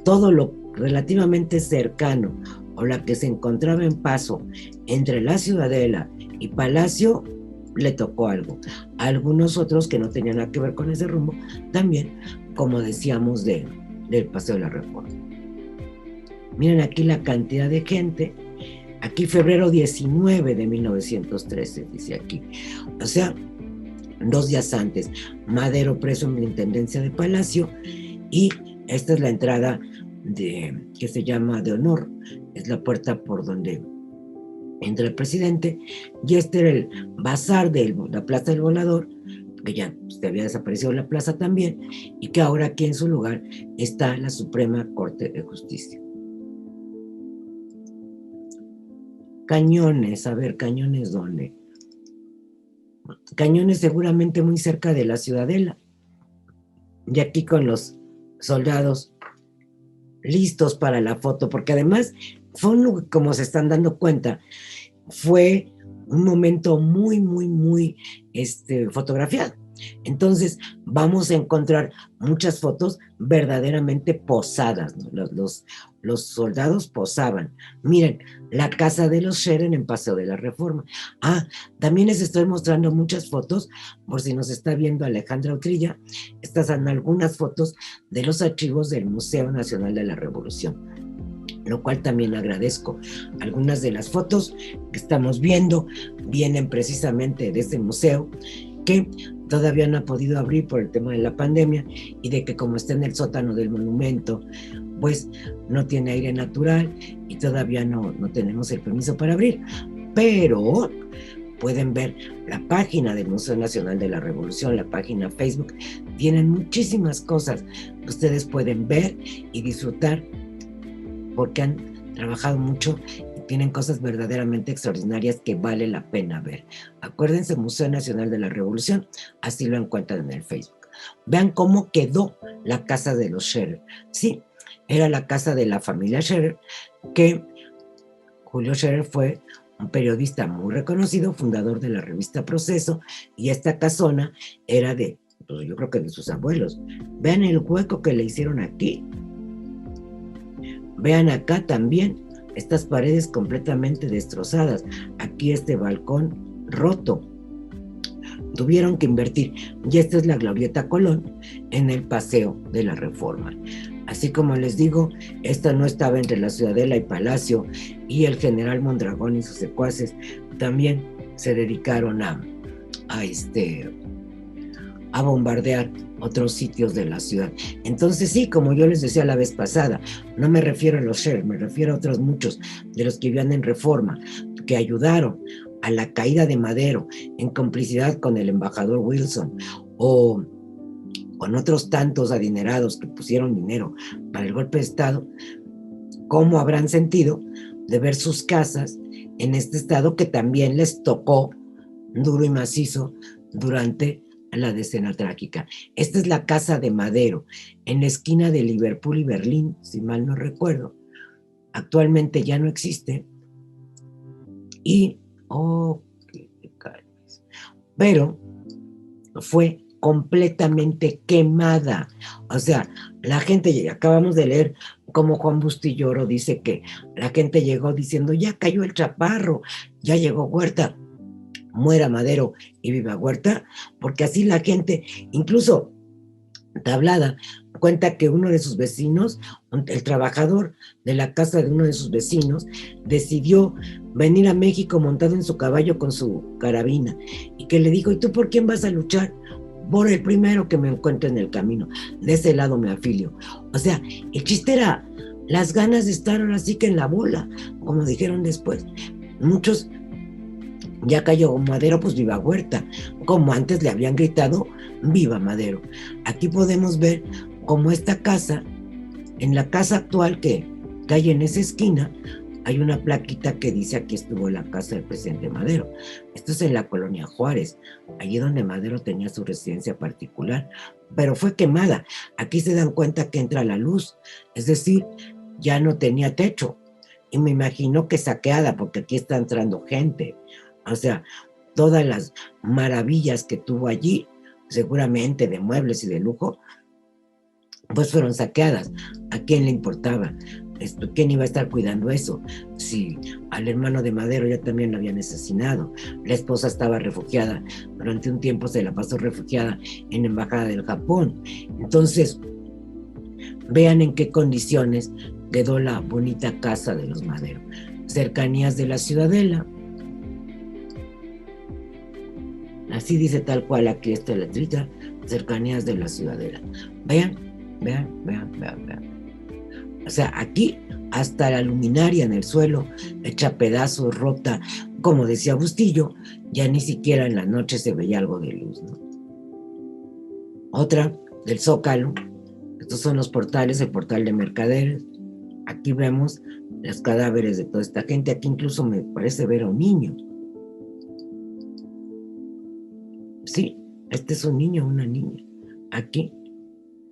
todo lo relativamente cercano o la que se encontraba en paso entre la Ciudadela y Palacio, le tocó algo. A algunos otros que no tenían nada que ver con ese rumbo, también, como decíamos, del Paseo de la Reforma. Miren aquí la cantidad de gente. Aquí febrero 19 de 1913, dice aquí. O sea, 2 días antes, Madero preso en la Intendencia de Palacio, y esta es la entrada que se llama de honor, es la puerta por donde entra el presidente, y este era el bazar de la Plaza del Volador, que ya había desaparecido la plaza también, y que ahora aquí en su lugar está la Suprema Corte de Justicia. Cañones, a ver, ¿cañones dónde? Cañones seguramente muy cerca de la Ciudadela, y aquí con los soldados listos para la foto, porque además como se están dando cuenta, fue un momento muy, muy, muy fotografiado. Entonces vamos a encontrar muchas fotos verdaderamente posadas, ¿no? Los soldados posaban. Miren, la casa de los Scherer en Paseo de la Reforma. También les estoy mostrando muchas fotos, por si nos está viendo Alejandra Utrilla. Estas son algunas fotos de los archivos del Museo Nacional de la Revolución, lo cual también agradezco. Algunas de las fotos que estamos viendo vienen precisamente de ese museo, que todavía no ha podido abrir por el tema de la pandemia, y de que como está en el sótano del monumento, pues no tiene aire natural y todavía no tenemos el permiso para abrir. Pero pueden ver la página del Museo Nacional de la Revolución, la página Facebook. Tienen muchísimas cosas que ustedes pueden ver y disfrutar, porque han trabajado mucho y tienen cosas verdaderamente extraordinarias que vale la pena ver. Acuérdense, Museo Nacional de la Revolución, así lo encuentran en el Facebook. Vean cómo quedó la casa de los Scherer. Sí, era la casa de la familia Scherer, que Julio Scherer fue un periodista muy reconocido, fundador de la revista Proceso, y esta casona era pues yo creo que de sus abuelos. Vean el hueco que le hicieron aquí. Vean acá también estas paredes completamente destrozadas. Aquí este balcón roto. Tuvieron que invertir. Y esta es la Glorieta Colón en el Paseo de la Reforma. Así como les digo, esta no estaba entre la Ciudadela y Palacio, y el general Mondragón y sus secuaces también se dedicaron a bombardear otros sitios de la ciudad. Entonces sí, como yo les decía la vez pasada, no me refiero a los Scherer, me refiero a otros muchos de los que vivían en Reforma, que ayudaron a la caída de Madero en complicidad con el embajador Wilson, o con otros tantos adinerados que pusieron dinero para el golpe de Estado. ¿Cómo habrán sentido de ver sus casas en este estado que también les tocó duro y macizo durante la decena trágica? Esta es la casa de Madero, en la esquina de Liverpool y Berlín, si mal no recuerdo. Actualmente ya no existe. Pero fue completamente quemada. O sea, la gente, acabamos de leer como Juan Bustilloro dice que la gente llegó diciendo, ya cayó el chaparro, ya llegó Huerta, muera Madero y viva Huerta, porque así la gente, incluso Tablada, cuenta que uno de sus vecinos, el trabajador de la casa de uno de sus vecinos, decidió venir a México montado en su caballo con su carabina y que le dijo, ¿y tú por quién vas a luchar? Por el primero que me encuentre en el camino, de ese lado me afilio. O sea, el chiste era las ganas de estar ahora sí que en la bola, como dijeron después. Muchos, ya cayó Madero, pues viva Huerta, como antes le habían gritado, viva Madero. Aquí podemos ver cómo esta casa, en la casa actual que hay en esa esquina, hay una plaquita que dice aquí estuvo la casa del presidente Madero. Esto es en la colonia Juárez, allí donde Madero tenía su residencia particular, pero fue quemada. Aquí se dan cuenta que entra la luz, es decir, ya no tenía techo. Y me imagino que saqueada, porque aquí está entrando gente. O sea, todas las maravillas que tuvo allí, seguramente de muebles y de lujo, pues fueron saqueadas. ¿A quién le importaba? ¿Quién iba a estar cuidando eso? Si al hermano de Madero ya también lo habían asesinado. La esposa estaba refugiada. Durante un tiempo se la pasó refugiada en la embajada del Japón. Entonces, vean en qué condiciones quedó la bonita casa de los Madero. Cercanías de la Ciudadela. Así dice tal cual aquí esta letrita. Cercanías de la Ciudadela. Vean. O sea, aquí hasta la luminaria en el suelo, hecha pedazos, rota, como decía Bustillo, ya ni siquiera en la noche se veía algo de luz, ¿no? Otra del Zócalo, estos son los portales, el portal de Mercaderes. Aquí vemos los cadáveres de toda esta gente. Aquí incluso me parece ver a un niño. Sí, este es un niño o una niña. Aquí,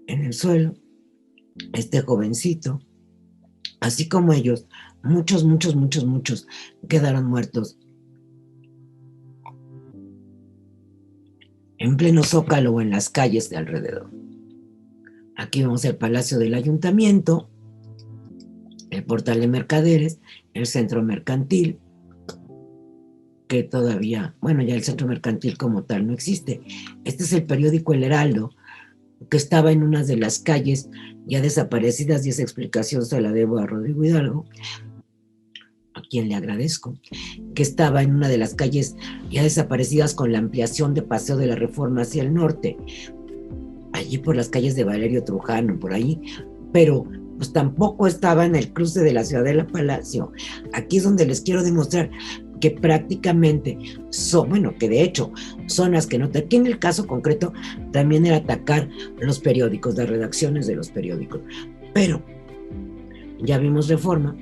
en el suelo, este jovencito, así como ellos, muchos quedaron muertos en pleno Zócalo o en las calles de alrededor. Aquí vemos el Palacio del Ayuntamiento, el portal de Mercaderes, el centro mercantil, que todavía, bueno, ya el centro mercantil como tal no existe. Este es el periódico El Heraldo, que estaba en una de las calles ya desaparecidas, y esa explicación se la debo a Rodrigo Hidalgo, a quien le agradezco, que estaba en una de las calles ya desaparecidas con la ampliación de Paseo de la Reforma hacia el norte, allí por las calles de Valerio Trujano, por ahí, pero pues tampoco estaba en el cruce de la Ciudadela Palacio. Aquí es donde les quiero demostrar que prácticamente son, bueno, que de hecho son las que no, aquí en el caso concreto también era atacar los periódicos, las redacciones de los periódicos, pero ya vimos Reforma.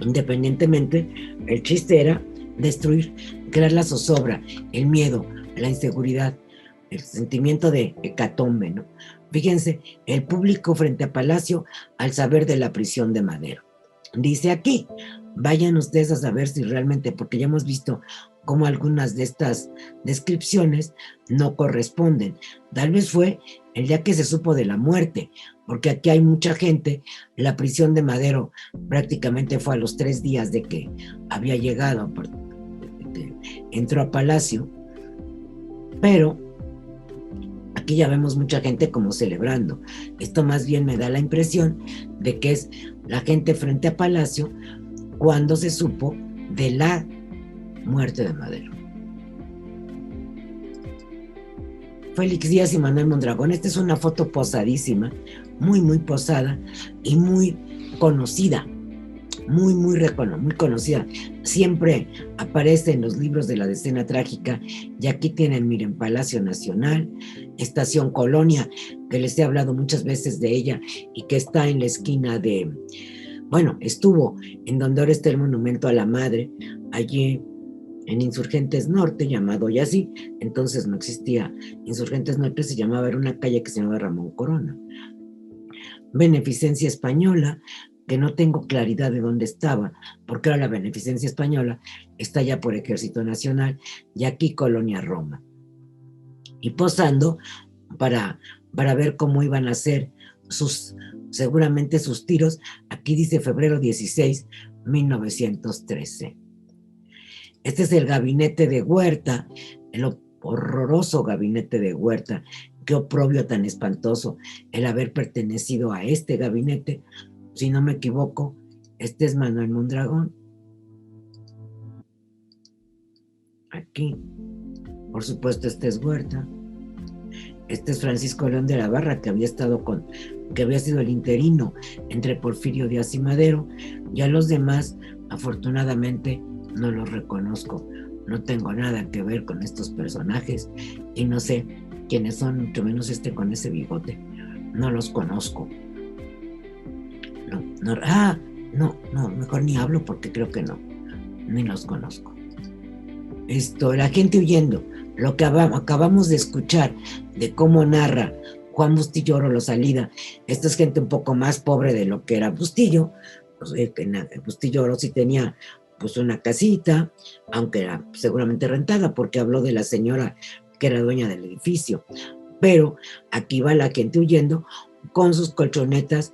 Independientemente, el chiste era destruir, crear la zozobra, el miedo, la inseguridad, el sentimiento de hecatombe, ¿no? Fíjense, el público frente a Palacio al saber de la prisión de Madero. Dice aquí, vayan ustedes a saber si realmente, porque ya hemos visto cómo algunas de estas descripciones no corresponden. Tal vez fue el día que se supo de la muerte, porque aquí hay mucha gente. La prisión de Madero prácticamente fue a los 3 días de que había llegado, de que entró a Palacio, pero aquí ya vemos mucha gente como celebrando. Esto más bien me da la impresión de que es la gente frente a Palacio cuando se supo de la muerte de Madero. Félix Díaz y Manuel Mondragón. Esta es una foto posadísima, muy posada y muy conocida, muy conocida. Siempre aparece en los libros de la Decena Trágica, y aquí tienen, miren, Palacio Nacional, Estación Colonia, que les he hablado muchas veces de ella y que está en la esquina de, bueno, estuvo en donde ahora está el Monumento a la Madre, allí en Insurgentes Norte, llamado ya así. Entonces no existía Insurgentes Norte, se llamaba, era una calle que se llamaba Ramón Corona. Beneficencia Española, que no tengo claridad de dónde estaba, porque ahora la Beneficencia Española está ya por Ejército Nacional, y aquí Colonia Roma. Y posando para ver cómo iban a ser seguramente sus tiros, aquí dice febrero 16, 1913. Este es el gabinete de Huerta, el horroroso gabinete de Huerta, qué oprobio tan espantoso el haber pertenecido a este gabinete. Si no me equivoco, este es Manuel Mondragón. Aquí, por supuesto, este es Huerta. Este es Francisco León de la Barra, que había sido el interino entre Porfirio Díaz y Madero. Ya los demás, afortunadamente, no los reconozco. No tengo nada que ver con estos personajes y no sé quiénes son, mucho menos este con ese bigote. No los conozco. No, mejor ni hablo porque creo que no. Ni los conozco. La gente huyendo. Lo que acabamos de escuchar de cómo narra Juan Bustillo Oro salida. Esta es gente un poco más pobre de lo que era Bustillo. Pues, Bustillo Oro sí tenía pues una casita, aunque era seguramente rentada, porque habló de la señora que era dueña del edificio. Pero aquí va la gente huyendo con sus colchonetas,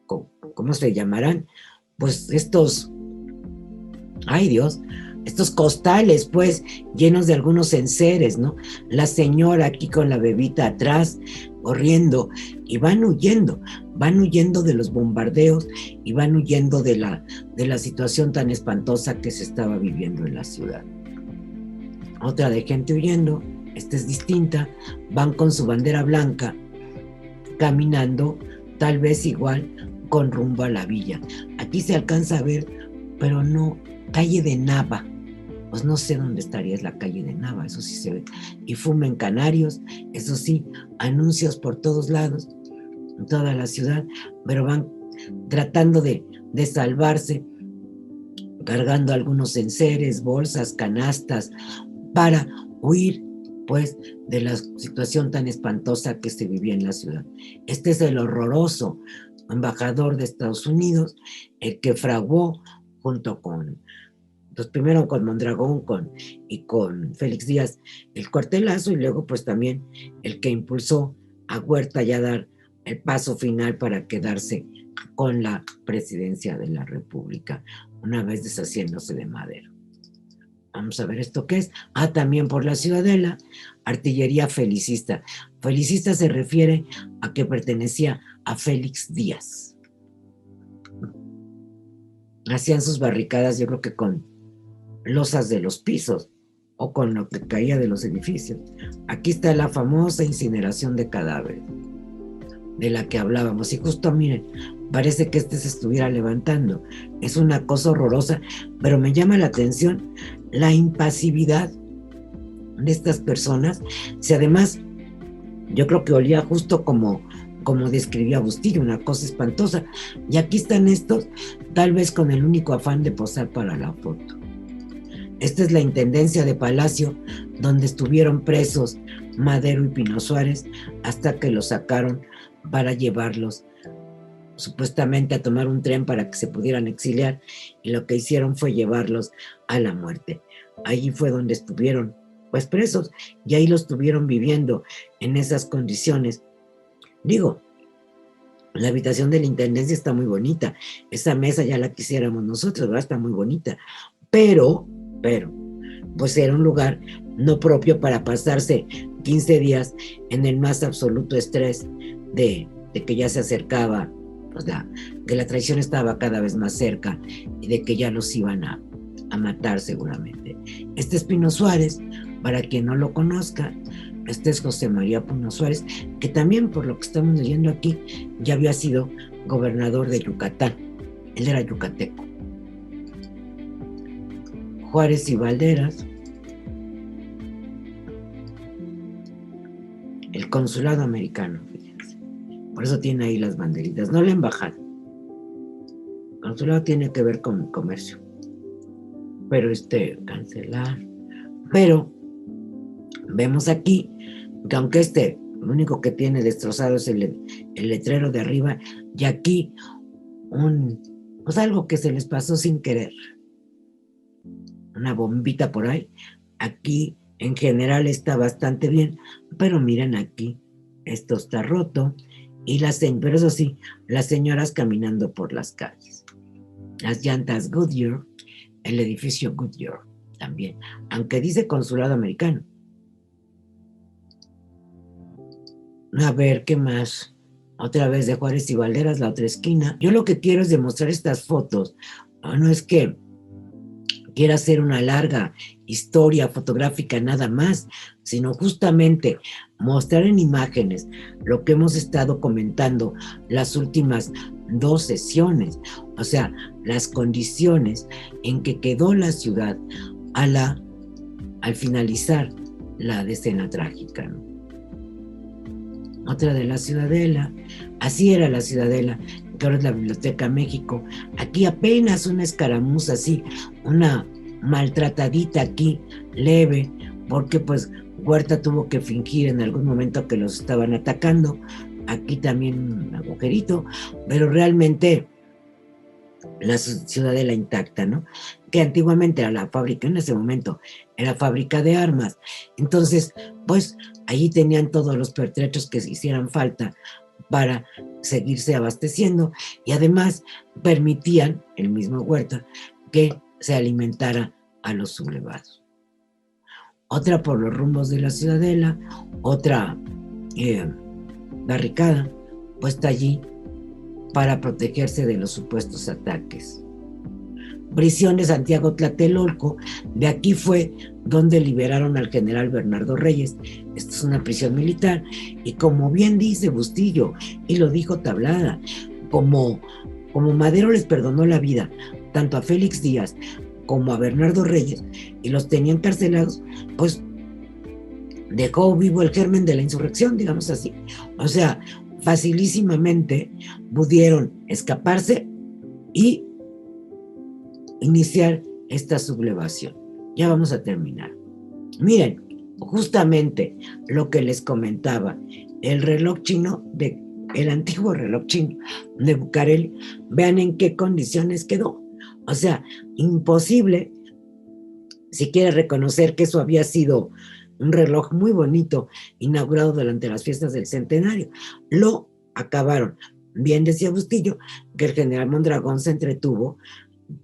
¿cómo se llamarán? Pues estos costales, pues, llenos de algunos enseres, ¿no? La señora aquí con la bebita atrás, corriendo, y van huyendo de los bombardeos y van huyendo de la situación tan espantosa que se estaba viviendo en la ciudad. Otra de gente huyendo, esta es distinta, van con su bandera blanca, caminando, tal vez igual, con rumbo a la villa. Aquí se alcanza a ver, pero no, calle de Nava. Pues no sé dónde estaría, es la calle de Nava, eso sí se ve. Y fumen canarios, eso sí, anuncios por todos lados, en toda la ciudad, pero van tratando de salvarse, cargando algunos enseres, bolsas, canastas, para huir, pues, de la situación tan espantosa que se vivía en la ciudad. Este es el horroroso embajador de Estados Unidos, el que fraguó junto con, pues primero con Mondragón y con Félix Díaz el cuartelazo, y luego pues también el que impulsó a Huerta ya dar el paso final para quedarse con la presidencia de la República, una vez deshaciéndose de Madero. Vamos a ver esto qué es. También por la Ciudadela, artillería felicista. Felicista se refiere a que pertenecía a Félix Díaz. Hacían sus barricadas, yo creo que con losas de los pisos o con lo que caía de los edificios. Aquí está la famosa incineración de cadáveres de la que hablábamos. Y justo, miren, parece que se estuviera levantando. Es una cosa horrorosa, pero me llama la atención la impasividad de estas personas. Si además, yo creo que olía justo como describía Bustillo, una cosa espantosa. Y aquí están estos, tal vez con el único afán de posar para la foto. Esta es la intendencia de Palacio, donde estuvieron presos Madero y Pino Suárez hasta que los sacaron para llevarlos supuestamente a tomar un tren para que se pudieran exiliar, y lo que hicieron fue llevarlos a la muerte. Allí fue donde estuvieron pues presos, y ahí los estuvieron viviendo en esas condiciones. Digo, la habitación de la intendencia está muy bonita, esa mesa ya la quisiéramos nosotros, ¿verdad? Está muy bonita, pero, pues era un lugar no propio para pasarse 15 días en el más absoluto estrés de que ya se acercaba, pues que la traición estaba cada vez más cerca y de que ya los iban a matar seguramente. Este es Pino Suárez, para quien no lo conozca. Este es José María Pino Suárez, que también, por lo que estamos leyendo aquí, ya había sido gobernador de Yucatán. Él era yucateco. Juárez y Valderas, el consulado americano, fíjense. Por eso tiene ahí las banderitas, no la embajada. El consulado tiene que ver con comercio. Pero cancelar. Pero vemos aquí que aunque lo único que tiene destrozado es el letrero de arriba, y aquí pues algo que se les pasó sin querer, una bombita por ahí. Aquí en general está bastante bien, pero miren aquí, esto está roto, pero eso sí, las señoras caminando por las calles, las llantas Goodyear, el edificio Goodyear también, aunque dice consulado americano. A ver, ¿qué más? Otra vez de Juárez y Valderas, la otra esquina. Yo lo que quiero es demostrar estas fotos. No es que quiera hacer una larga historia fotográfica nada más, sino justamente mostrar en imágenes lo que hemos estado comentando las últimas 2 sesiones, o sea, las condiciones en que quedó la ciudad al finalizar la decena trágica, ¿no? Otra de la Ciudadela, así era la Ciudadela, que ahora es la Biblioteca México. Aquí apenas una escaramuza así, una maltratadita aquí, leve, porque pues Huerta tuvo que fingir en algún momento que los estaban atacando. Aquí también un agujerito, pero realmente la Ciudadela intacta, ¿no? Que antiguamente era la fábrica, en ese momento era fábrica de armas. Entonces, pues allí tenían todos los pertrechos que hicieran falta para seguirse abasteciendo y además permitían, el mismo Huerta, que se alimentara a los sublevados. Otra por los rumbos de la Ciudadela, otra barricada puesta allí para protegerse de los supuestos ataques. Prisión de Santiago Tlatelolco, de aquí fue donde liberaron al general Bernardo Reyes. Esta es una prisión militar y como bien dice Bustillo, y lo dijo Tablada, como Madero les perdonó la vida tanto a Félix Díaz como a Bernardo Reyes y los tenían encarcelados, pues dejó vivo el germen de la insurrección, digamos así. O sea, facilísimamente pudieron escaparse y iniciar esta sublevación. Ya vamos a terminar. Miren, justamente lo que les comentaba, el reloj chino, el antiguo reloj chino de Bucareli, vean en qué condiciones quedó. O sea, imposible siquiera reconocer que eso había sido un reloj muy bonito, inaugurado durante las fiestas del centenario. Lo acabaron. Bien decía Bustillo que el general Mondragón se entretuvo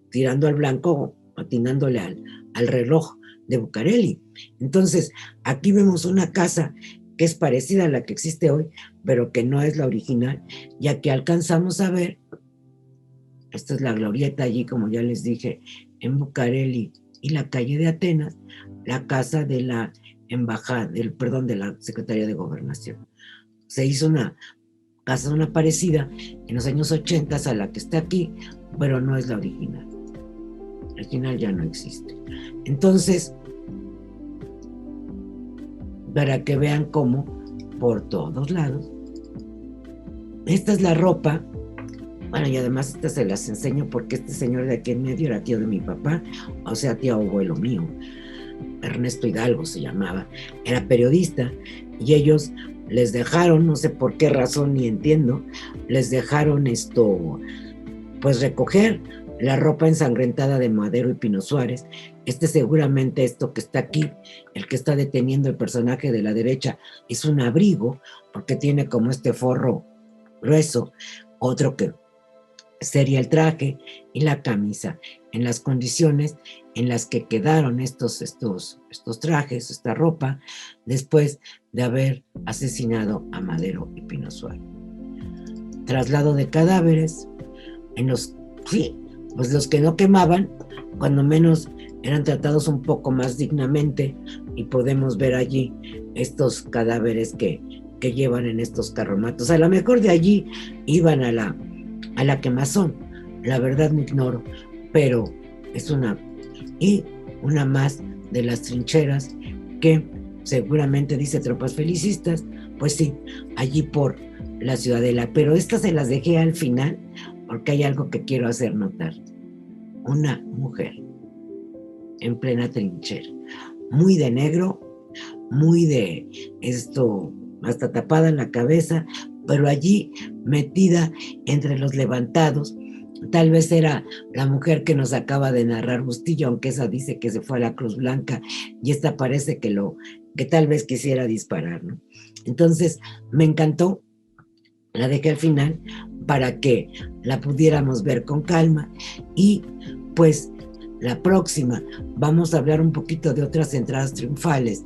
tirando al blanco, atinándole al reloj de Bucareli. Entonces, aquí vemos una casa que es parecida a la que existe hoy, pero que no es la original, ya que alcanzamos a ver, esta es la glorieta allí, como ya les dije, en Bucareli y la calle de Atenas, la casa de la embajada, de la Secretaría de Gobernación. Se hizo una casa, una parecida en los años 80 a la que está aquí, pero no es la original. La original ya no existe. Entonces, para que vean cómo por todos lados, esta es la ropa. Bueno, y además estas se las enseño porque este señor de aquí en medio era tío de mi papá, o sea, tío abuelo mío. Ernesto Hidalgo se llamaba, era periodista y ellos les dejaron, no sé por qué razón ni entiendo, les dejaron pues recoger la ropa ensangrentada de Madero y Pino Suárez. Seguramente esto que está aquí, el que está deteniendo el personaje de la derecha, es un abrigo porque tiene como este forro grueso, otro que sería el traje y la camisa, en las condiciones en las que quedaron estos trajes, esta ropa, después de haber asesinado a Madero y Pino Suárez. Traslado de cadáveres, pues los que no quemaban, cuando menos eran tratados un poco más dignamente, y podemos ver allí estos cadáveres que llevan en estos carromatos. A lo mejor de allí iban a la quemazón, la verdad me ignoro, pero es una más de las trincheras que seguramente dice tropas felicistas, pues sí, allí por la Ciudadela, pero estas se las dejé al final porque hay algo que quiero hacer notar. Una mujer en plena trinchera, muy de negro, muy de hasta tapada en la cabeza, pero allí metida entre los levantados. Tal vez era la mujer que nos acaba de narrar Bustillo, aunque esa dice que se fue a la Cruz Blanca y esta parece que tal vez quisiera disparar, ¿no? Entonces me encantó, la dejé al final para que la pudiéramos ver con calma y pues la próxima vamos a hablar un poquito de otras entradas triunfales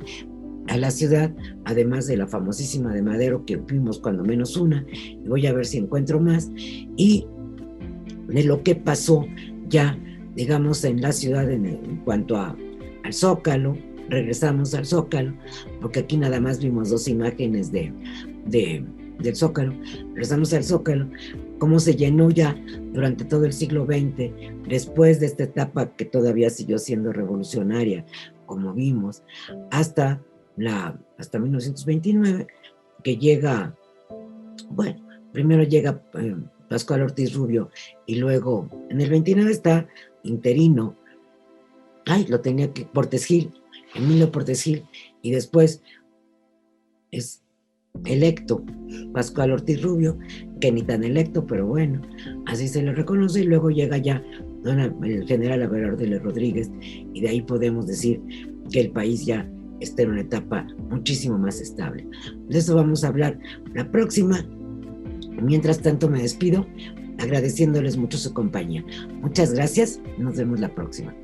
a la ciudad, además de la famosísima de Madero, que vimos cuando menos una, y voy a ver si encuentro más, y de lo que pasó ya, digamos, en la ciudad en cuanto al Zócalo. Regresamos al Zócalo, porque aquí nada más vimos 2 imágenes del Zócalo. Regresamos al Zócalo, cómo se llenó ya durante todo el siglo XX, después de esta etapa que todavía siguió siendo revolucionaria, como vimos, hasta 1929, que llega, bueno, primero llega Pascual Ortiz Rubio, y luego en el 29 está interino, lo tenía que Portes Gil, Emilio Portes Gil, y después es electo Pascual Ortiz Rubio, que ni tan electo, pero bueno, así se le reconoce, y luego llega ya el general Abelardo de Rodríguez, y de ahí podemos decir que el país ya está en una etapa muchísimo más estable. De eso vamos a hablar la próxima. Mientras tanto me despido agradeciéndoles mucho su compañía. Muchas gracias, nos vemos la próxima.